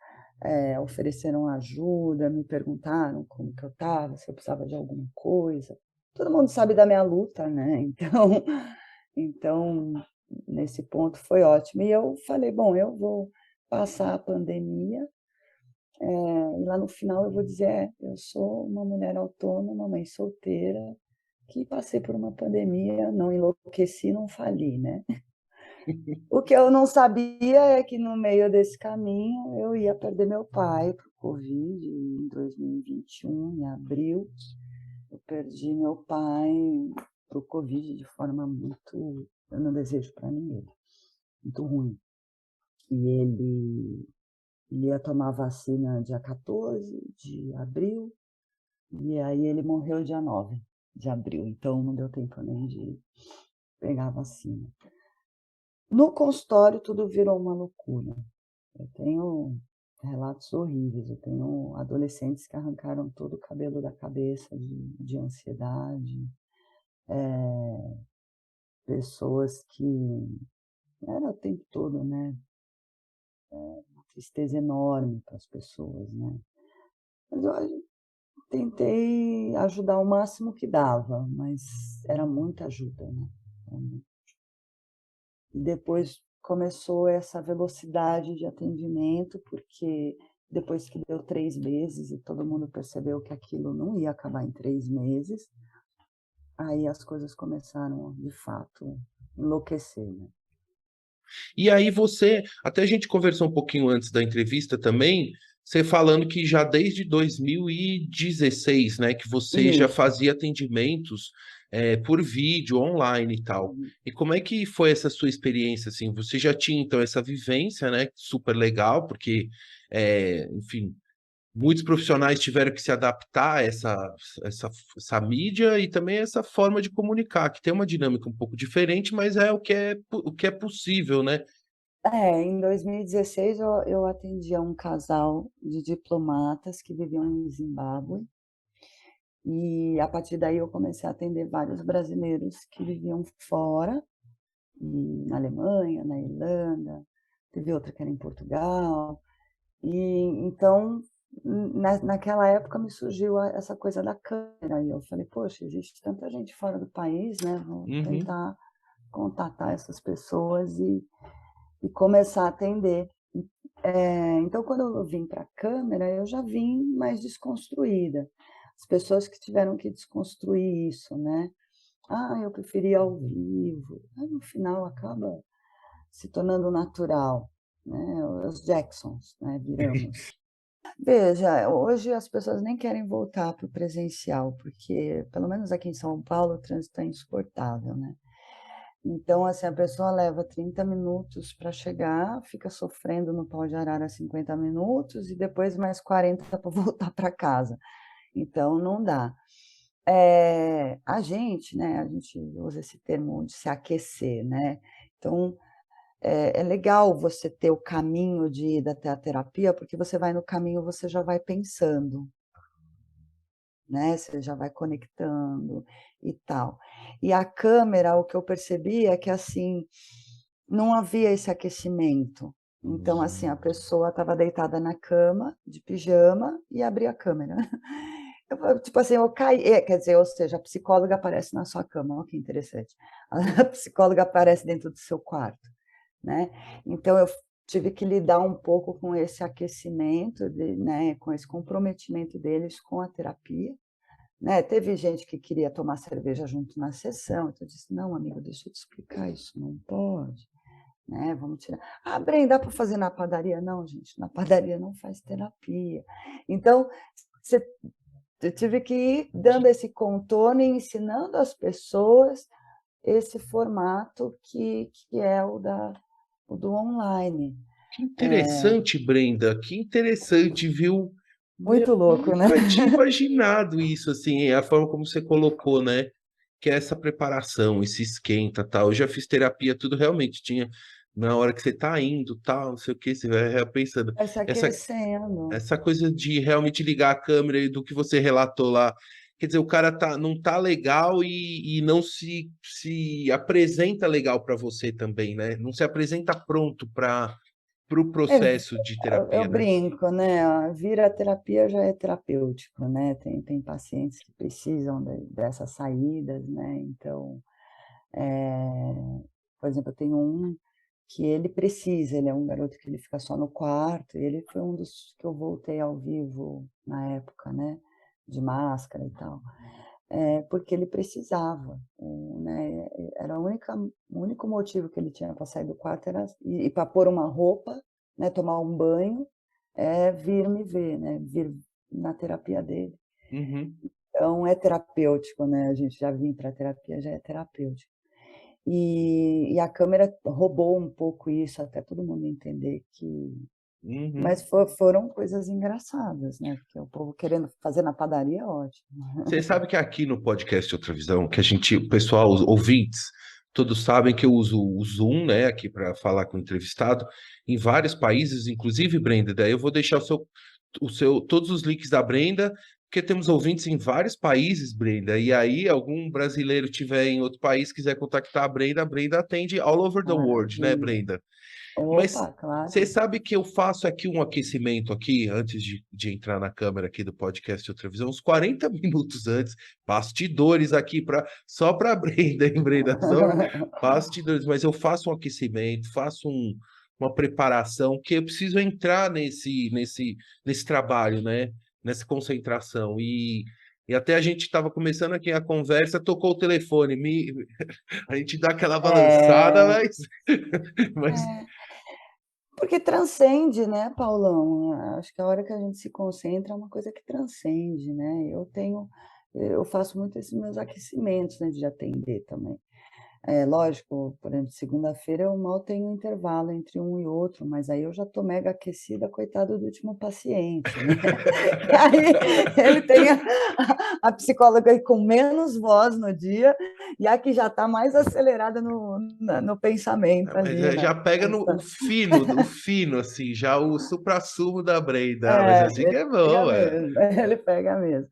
ofereceram ajuda, me perguntaram como que eu estava, se eu precisava de alguma coisa. Todo mundo sabe da minha luta, né? Então, nesse ponto foi ótimo. E eu falei, bom, eu vou passar a pandemia, e lá no final eu vou dizer, eu sou uma mulher autônoma, mãe solteira, que passei por uma pandemia, não enlouqueci, não fali, né? O que eu não sabia é que no meio desse caminho eu ia perder meu pai para o Covid em 2021, em abril. Eu perdi meu pai para o Covid de forma muito, eu não desejo para ninguém, muito ruim. E ele ia tomar vacina dia 14 de abril, e aí ele morreu dia 9 de abril, então não deu tempo nem de pegar a vacina. No consultório tudo virou uma loucura. Eu tenho relatos horríveis, eu tenho adolescentes que arrancaram todo o cabelo da cabeça de ansiedade, pessoas que era o tempo todo, né, uma tristeza enorme para as pessoas, né. Mas eu tentei ajudar o máximo que dava, mas era muita ajuda, né. Era mui E depois começou essa velocidade de atendimento, porque depois que deu 3 meses e todo mundo percebeu que aquilo não ia acabar em 3 meses, aí as coisas começaram, de fato, enlouquecer, né.
E aí até a gente conversou um pouquinho antes da entrevista também, você falando que já desde 2016, né, que você já
Isso.
fazia atendimentos por vídeo, online e tal.
Uhum.
E como é que foi essa sua experiência, assim? Você já tinha, então, essa vivência, né, super legal, porque, enfim, muitos profissionais tiveram que se adaptar a essa mídia e também essa forma de comunicar, que tem uma dinâmica um pouco diferente, mas é o que é possível, né?
Em 2016 eu atendia um casal de diplomatas que viviam em Zimbábue, e a partir daí eu comecei a atender vários brasileiros que viviam fora, na Alemanha, na Irlanda, teve outra que era em Portugal. E então, naquela época me surgiu essa coisa da câmera, e eu falei: "Poxa, existe tanta gente fora do país, né, vou
Uhum.
tentar contatar essas pessoas e começar a atender". Então quando eu vim para a câmera, eu já vim mais desconstruída. As pessoas que tiveram que desconstruir isso, né. "Ah, eu preferia ao vivo", mas no final acaba se tornando natural, né, os Jacksons, né, viramos. Veja, hoje as pessoas nem querem voltar para o presencial, porque, pelo menos aqui em São Paulo, o trânsito é insuportável, né. Então, assim, a pessoa leva 30 minutos para chegar, fica sofrendo no pau de arara 50 minutos e depois mais 40 para voltar para casa. Então não dá. A gente, né, a gente usa esse termo de se aquecer, né. Então, é legal você ter o caminho de ida até a terapia, porque você vai no caminho, você já vai pensando, né, você já vai conectando e tal. E a câmera, o que eu percebi é que, assim, não havia esse aquecimento. Então, assim, a pessoa estava deitada na cama, de pijama, e abria a câmera. Tipo assim, eu caí quer dizer, ou seja, a psicóloga aparece na sua cama, olha que interessante. A psicóloga aparece dentro do seu quarto, né. Então eu tive que lidar um pouco com esse aquecimento né, com esse comprometimento deles com a terapia, né. Teve gente que queria tomar cerveja junto na sessão, então eu disse: "Não, amigo, deixa eu te explicar, isso não pode, né, vamos tirar". "Ah, Brenda, dá para fazer na padaria?". "Não, gente, na padaria não faz terapia". Então, você eu tive que ir dando esse contorno e ensinando às pessoas esse formato que é o do online.
Que interessante, Brenda, que interessante, viu? Meu,
Muito louco, né?
nunca tinha imaginado isso, assim, a forma como você colocou, né? Que é essa preparação, esse esquenta, tal. Eu já fiz terapia, tudo realmente tinha na hora que você tá indo, tal, não sei o que, você vai pensando.
Vai se
Essa,
aquecendo.
essa coisa de realmente ligar a câmera e do que você relatou lá, quer dizer, o cara não tá legal e não se apresenta legal para você também, né? Não se apresenta pronto para o
É,
processo de
eu
terapia, né?
brinco, né? Vir a terapia já é terapêutico, né? Tem pacientes que precisam dessas saídas, né? Então, por exemplo, eu tenho um que ele precisa, ele é um garoto que ele fica só no quarto, e ele foi um dos que eu voltei ao vivo na época, né? De máscara e tal. Porque ele precisava, né? Era o único motivo que ele tinha para sair do quarto era e para pôr uma roupa, né? Tomar um banho, vir me ver, né? Vir na terapia dele.
Uhum.
Então é terapêutico, né? A gente já vir para a terapia já é terapêutico. E a câmera roubou um pouco isso, até todo mundo entender que.
Uhum.
Mas foram coisas engraçadas, né? Porque o povo querendo fazer na padaria é ótimo.
Você sabe que aqui no podcast Outra Visão, que a gente, o pessoal, os ouvintes, todos sabem que eu uso o Zoom, né, aqui para falar com o entrevistado, em vários países, inclusive, Brenda, daí eu vou deixar todos os links da Brenda, porque temos ouvintes em vários países, Brenda, e aí algum brasileiro tiver em outro país, quiser contactar a Brenda atende all over the world, né,
Maravilha.
Brenda? Mas
Opa,
você
claro.
sabe que eu faço aqui um aquecimento aqui, antes de entrar na câmera aqui do podcast Outra Visão, uns 40 minutos antes, bastidores aqui só para Brenda, hein, Brenda? Só bastidores, mas eu faço um aquecimento, uma preparação, que eu preciso entrar nesse trabalho, né? Nessa concentração. E até a gente estava começando aqui a conversa, tocou o telefone, a gente dá aquela balançada,
É,
mas
é, porque transcende, né, Paulão? Acho que a hora que a gente se concentra é uma coisa que transcende, né? Eu faço muito esses meus aquecimentos, né, de atender também. Lógico, por exemplo, segunda-feira eu mal tenho intervalo entre um e outro, mas aí eu já estou mega aquecida, coitado do último paciente, né? E aí ele tem a psicóloga aí com menos voz no dia e a que já está mais acelerada no pensamento
Mas
ali,
já
né?
pega no o fino, assim, já o suprassumo da Brenda. Ah, mas assim que
Ele
é
pega
bom, é.
mesmo, ele pega mesmo.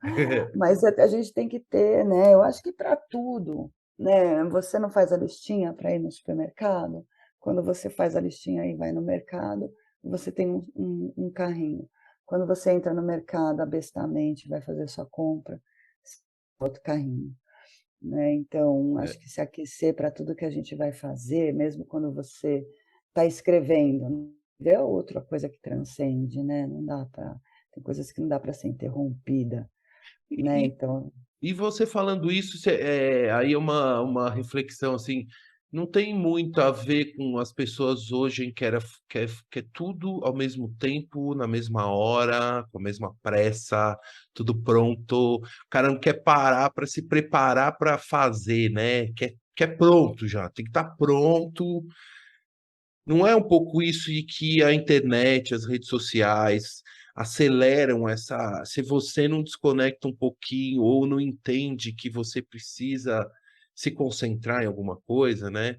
Mas a gente tem que ter, né? Eu acho que para tudo, né? Você não faz a listinha para ir no supermercado? Quando você faz a listinha e vai no mercado, você tem um carrinho. Quando você entra no mercado abestamente, vai fazer sua compra, outro carrinho, né? Então,
É.
acho que se aquecer para tudo que a gente vai fazer, mesmo quando você está escrevendo, é outra coisa que transcende, né? Não dá para, tem coisas que não dá para ser interrompida, né?
E,
Então,
e você falando isso, aí é uma reflexão assim, não tem muito a ver com as pessoas hoje em que quer tudo ao mesmo tempo, na mesma hora, com a mesma pressa, tudo pronto. O cara não quer parar para se preparar para fazer, né? Quer pronto já, tem que estar pronto. Não é um pouco isso e que a internet, as redes sociais aceleram essa. Se você não desconecta um pouquinho ou não entende que você precisa se concentrar em alguma coisa, né?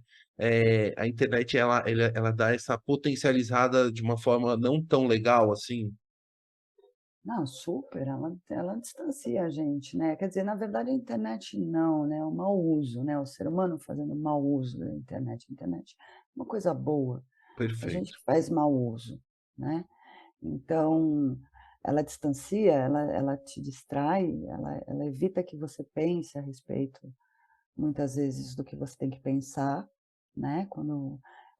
A internet ela dá essa potencializada de uma forma não tão legal assim.
não, super, ela distancia a gente, né? Quer dizer, na verdade, a internet não, né? O mau uso, né? O ser humano fazendo mau uso da internet. A internet é uma coisa boa, a gente
Perfeito.
que faz mau uso, né? Então, ela distancia, ela te distrai, ela evita que você pense a respeito, muitas vezes, do que você tem que pensar, né?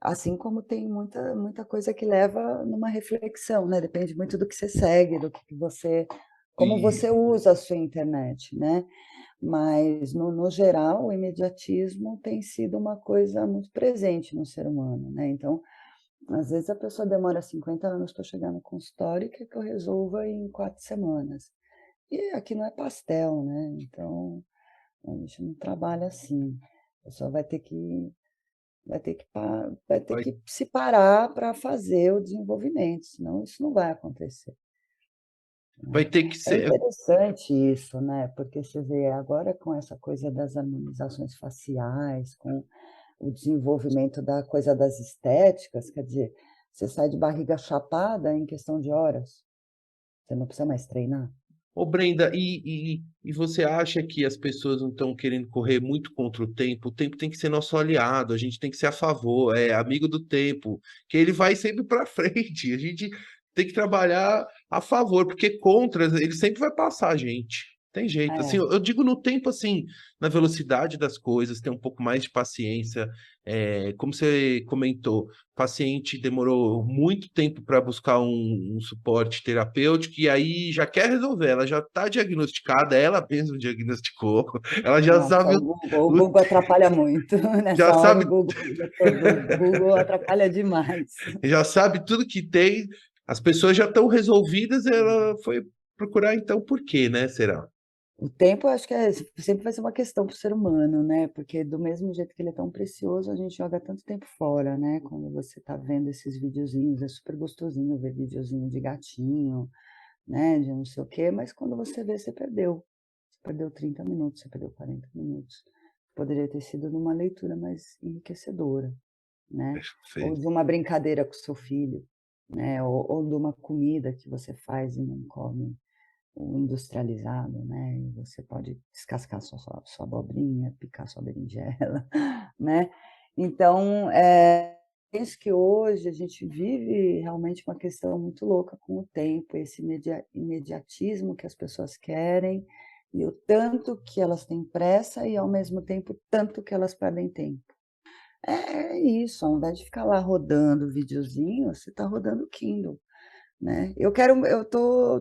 Assim como tem muita coisa que leva numa reflexão, né? Depende muito do que você segue, como você
Isso.
usa a sua internet, né? Mas, no geral, o imediatismo tem sido uma coisa muito presente no ser humano, né? Então, às vezes a pessoa demora 50 anos para chegar no consultório e quer que eu resolva em 4 semanas. E aqui não é pastel, né? Então, a gente não trabalha assim. A pessoa vai ter
Vai,
que se parar para fazer o desenvolvimento, senão isso não vai acontecer.
vai ter que
É
ser.
interessante isso, né? Porque você vê agora com essa coisa das harmonizações faciais, com o desenvolvimento da coisa das estéticas, quer dizer, você sai de barriga chapada em questão de horas. Você não precisa mais treinar.
Ô Brenda, e você acha que as pessoas não estão querendo correr muito contra o tempo? O tempo tem que ser nosso aliado, a gente tem que ser a favor, é amigo do tempo, que ele vai sempre para frente. A gente tem que trabalhar a favor, porque contra ele sempre vai passar a gente. Tem jeito. Assim,
É,
eu digo no tempo, assim, na velocidade das coisas, ter um pouco mais de paciência. Como você comentou, o paciente demorou muito tempo para buscar um suporte terapêutico e aí já quer resolver, ela já está diagnosticada, ela mesma diagnosticou, ela já
nossa,
sabe
O
o-
Google atrapalha muito.
já
Nessa hora
sabe,
o Google atrapalha demais.
já sabe tudo que tem, as pessoas já estão resolvidas, ela foi procurar então por quê, né? Será?
O tempo eu acho que sempre vai ser uma questão para o ser humano, né, porque do mesmo jeito que ele é tão precioso, a gente joga tanto tempo fora, né, quando você está vendo esses videozinhos, é super gostosinho ver videozinho de gatinho, né, de não sei o quê, mas quando você vê, você perdeu. Você perdeu 30 minutos, você perdeu 40 minutos. Poderia ter sido numa leitura mais enriquecedora, né, ou
Perfeito.
de uma brincadeira com o seu filho, né, ou de uma comida que você faz e não come o industrializado, né, e você pode descascar sua abobrinha, picar sua berinjela, né. Então, penso que hoje a gente vive realmente uma questão muito louca com o tempo, esse imediatismo que as pessoas querem, e o tanto que elas têm pressa e, ao mesmo tempo, tanto que elas perdem tempo. É isso, ao invés de ficar lá rodando videozinho, você está rodando o Kindle. Né. Eu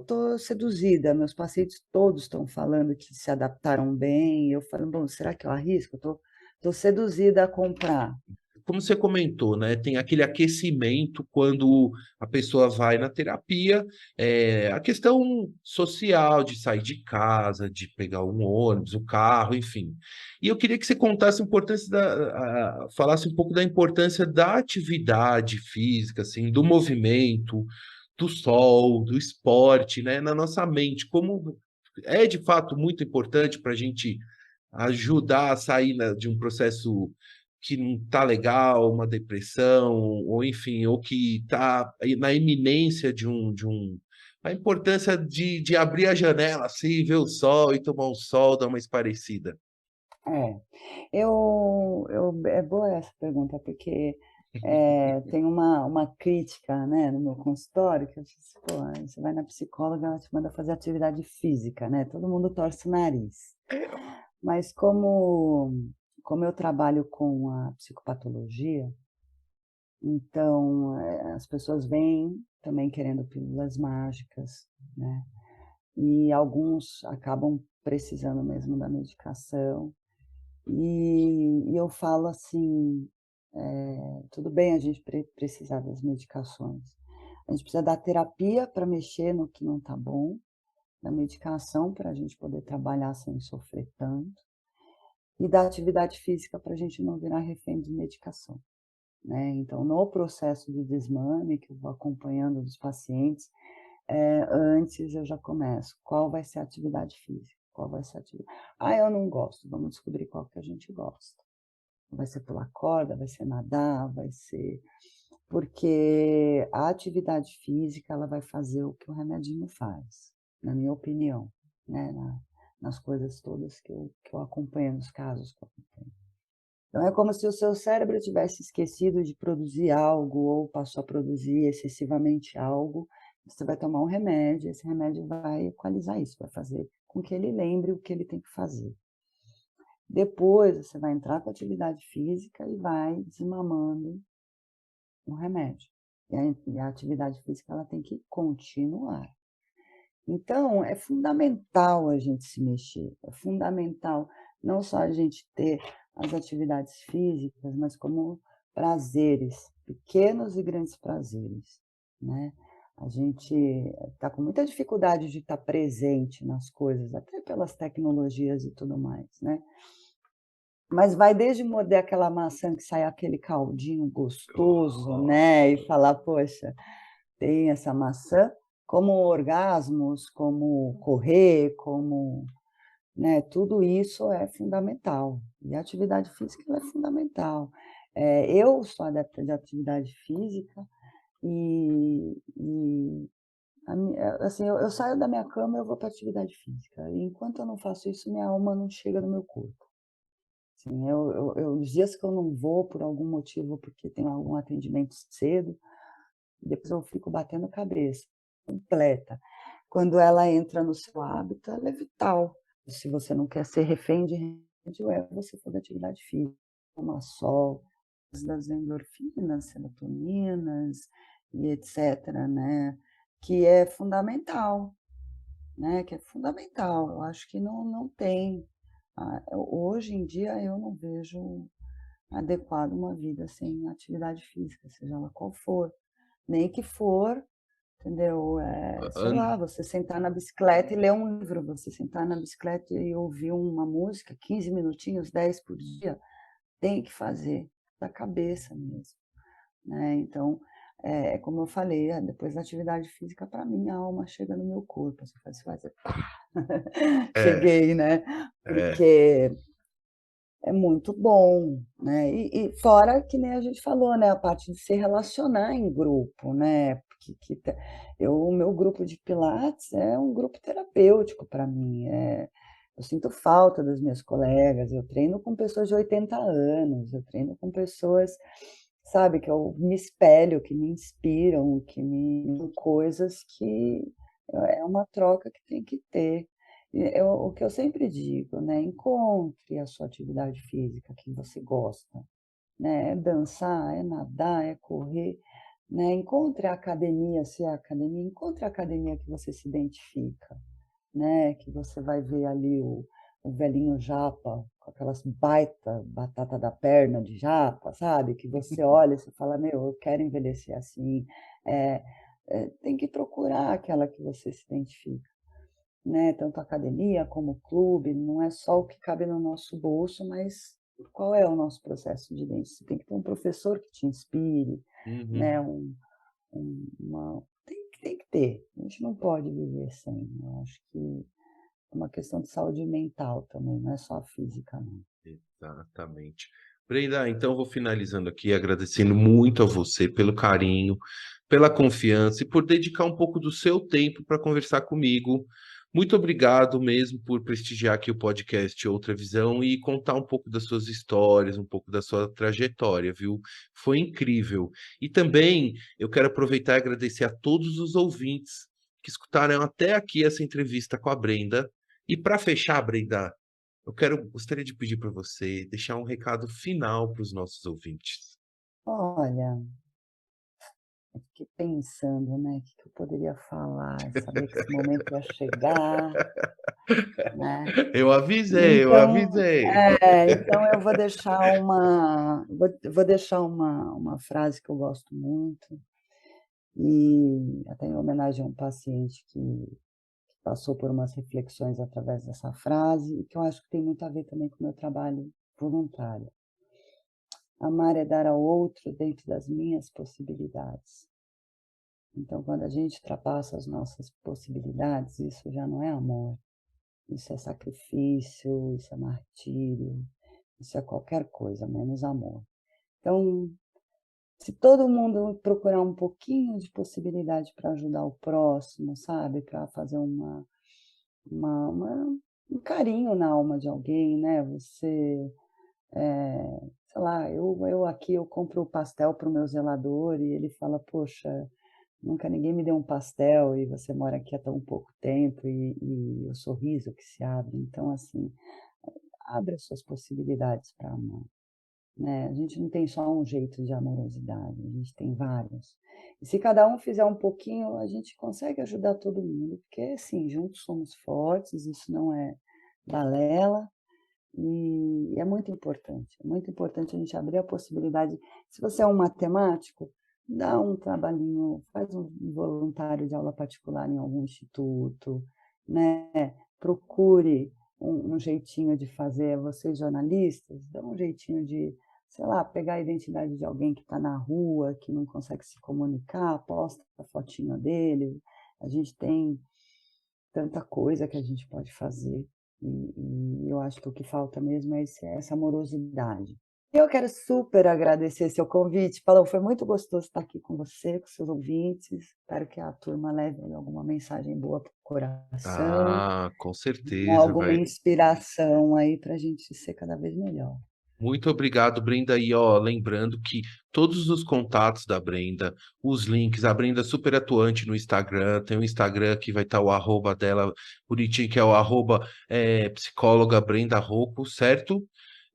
tô seduzida, meus pacientes todos estão falando que se adaptaram bem, eu falo: "Bom, será que eu arrisco?" Eu tô seduzida a comprar.
Como você comentou, né, tem aquele aquecimento quando a pessoa vai na terapia, a questão social de sair de casa, de pegar um ônibus, o carro, enfim. E eu queria que você contasse a importância falasse um pouco da importância da atividade física, assim, do movimento, do sol, do esporte, né, na nossa mente, como é de fato muito importante para a gente ajudar a sair de um processo que não está legal, uma depressão, ou enfim, ou que está na iminência a importância de abrir a janela assim, ver o sol e tomar um sol, dar uma esparecida.
É, é boa essa pergunta, porque, tem uma crítica, né, no meu consultório que eu disse: "Pô, aí você vai na psicóloga, ela te manda fazer atividade física, né, todo mundo torce o nariz". Mas como eu trabalho com a psicopatologia, então, as pessoas vêm também querendo pílulas mágicas, né, e alguns acabam precisando mesmo da medicação. E eu falo assim, tudo bem a gente precisar das medicações, a gente precisa da terapia para mexer no que não está bom, da medicação para a gente poder trabalhar sem sofrer tanto, e da atividade física para a gente não virar refém de medicação. Né, então no processo de desmame que eu vou acompanhando dos pacientes, antes eu já começo, qual vai ser a atividade física? Qual vai ser a atividade? "Ah, eu não gosto", vamos descobrir qual que a gente gosta. Vai ser pular corda, vai ser nadar, vai ser porque a atividade física ela vai fazer o que o remedinho faz, na minha opinião, né, nas coisas todas que eu acompanho, nos casos que eu acompanho. Então é como se o seu cérebro tivesse esquecido de produzir algo ou passou a produzir excessivamente algo, você vai tomar um remédio, esse remédio vai equalizar isso, vai fazer com que ele lembre o que ele tem que fazer. Depois você vai entrar com a atividade física e vai desmamando o remédio. E a atividade física ela tem que continuar. Então é fundamental a gente se mexer, é fundamental não só a gente ter as atividades físicas, mas como prazeres, pequenos e grandes prazeres, né. A gente está com muita dificuldade de estar presente nas coisas, até pelas tecnologias e tudo mais, né. Mas vai desde morder aquela maçã que sai aquele caldinho gostoso, né, e falar: "Poxa, tem essa maçã", como orgasmos, como correr, como, né, tudo isso é fundamental. E a atividade física ela é fundamental. Eu sou adepta de atividade física e assim, eu saio da minha cama, eu vou para atividade física, e enquanto eu não faço isso, minha alma não chega no meu corpo. Assim, os dias que eu não vou por algum motivo, porque tem algum atendimento cedo, depois eu fico batendo cabeça, completa. Quando ela entra no seu hábito, ela é vital. Se você não quer ser refém de remédio, é você fazer atividade física, tomar sol, das endorfinas, serotoninas e etcétera, né, que é fundamental, né, que é fundamental. Eu acho que não tem, hoje em dia eu não vejo adequado uma vida sem atividade física, seja ela qual for, nem que for, entendeu, sei
An-
lá, você sentar na bicicleta e ler um livro, você sentar na bicicleta e ouvir uma música, 15 minutinhos, 10 por dia, tem que fazer, da cabeça mesmo, né. Então, como eu falei, depois da atividade física, para mim, a alma chega no meu corpo, você faz pá,
É,
cheguei, né,
é.
porque é muito bom, né. E fora que nem a gente falou, né, a parte de se relacionar em grupo, né, porque o meu grupo de pilates é um grupo terapêutico para mim, eu sinto falta das minhas colegas, eu treino com pessoas de 80 anos, eu treino com pessoas, sabe, que eu me espelho, que me inspiram, coisas que é uma troca que tem que ter. O que eu sempre digo, né, encontre a sua atividade física que você gosta, né, é dançar, é nadar, é correr, né, encontre a academia, se é a academia, encontre a academia que você se identifica, né, que você vai ver ali o velhinho japa, com aquelas baita batata da perna de japa, sabe, que você olha e você fala: "Meu, eu quero envelhecer assim", eh tem que procurar aquela que você se identifica, né, tanto academia como clube, não é só o que cabe no nosso bolso, mas qual é o nosso processo de dentro. Você tem que ter um professor que te inspire,
Uhum.
né, uma tem que ter, a gente não pode viver sem, eu acho que é uma questão de saúde mental também, não é só a física não.
Exatamente. Brenda, então vou finalizando aqui, agradecendo muito a você pelo carinho, pela confiança e por dedicar um pouco do seu tempo para conversar comigo. Muito obrigado mesmo por prestigiar aqui o podcast Outra Visão e contar um pouco das suas histórias, um pouco da sua trajetória, viu? Foi incrível. E também eu quero aproveitar e agradecer a todos os ouvintes que escutaram até aqui essa entrevista com a Brenda. E para fechar, Brenda, gostaria de pedir para você deixar um recado final para os nossos ouvintes.
Olha, eu fiquei pensando, né, o que eu poderia falar, sabia que esse momento ia chegar, né.
Eu avisei, eu
Então
avisei.
então eu vou deixar uma frase que eu gosto muito, e até em homenagem a um paciente que passou por umas reflexões através dessa frase, e que eu acho que tem muito a ver também com o meu trabalho voluntário. Amar é dar ao outro dentro das minhas possibilidades. Então, quando a gente ultrapassa as nossas possibilidades, isso já não é amor, isso é sacrifício, isso é martírio, isso é qualquer coisa menos amor. Então, se todo mundo procurar um pouquinho de possibilidade para ajudar o próximo, sabe, para fazer um carinho na alma de alguém, né, você, sei lá, eu aqui eu compro o pastel para o meu zelador e ele fala: "Poxa, nunca ninguém me deu um pastel e você mora aqui há tão pouco tempo", e o sorriso que se abre. Então, assim, abre as suas possibilidades para amar, né. A gente não tem só um jeito de amorosidade, a gente tem vários. E se cada um fizer um pouquinho, a gente consegue ajudar todo mundo, porque, assim, juntos somos fortes, isso não é balela, e é muito importante a gente abrir a possibilidade. Se você é um matemático, dá um trabalhinho, faz um voluntário de aula particular em algum instituto, né, procure um jeitinho de fazer, vocês jornalistas, dá um jeitinho de, sei lá, pegar a identidade de alguém que está na rua, que não consegue se comunicar, posta a fotinho dele. A gente tem tanta coisa que a gente pode fazer, e eu acho que o que falta mesmo é essa amorosidade. Eu quero super agradecer seu convite. Falou, foi muito gostoso estar aqui com você, com seus ouvintes. Espero que a turma leve aí alguma mensagem boa para o coração,
Ah, com
né,
certeza,
alguma
vai.
inspiração aí para a gente ser cada vez melhor.
Muito obrigado, Brenda. E ó, lembrando que todos os contatos da Brenda, os links, a Brenda é super atuante no Instagram, tem o Instagram que vai estar o arroba dela bonitinho, que é o arroba psicóloga Brenda Rocco, certo?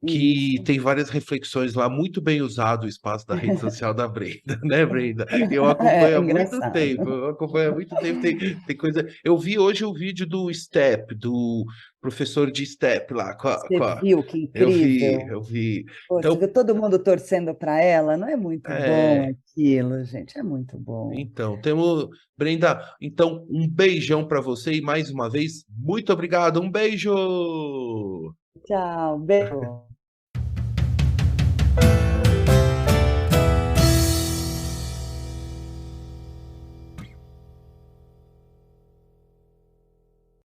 Que
Isso.
tem várias reflexões lá, muito bem usado o espaço da rede social da Brenda, né, Brenda? Eu acompanho
É
há muito
engraçado.
tempo, eu acompanho há muito tempo, tem coisa... Eu vi hoje o vídeo do Step, do professor de Step lá,
Você viu que
eu vi,
incrível?
eu vi.
Poxa,
Então,
ver todo mundo torcendo para ela, não é muito bom
é,
aquilo, gente, é muito bom.
então, temos... Brenda, então, um beijão para você e mais uma vez, muito obrigado, um beijo!
Tchau, beijo.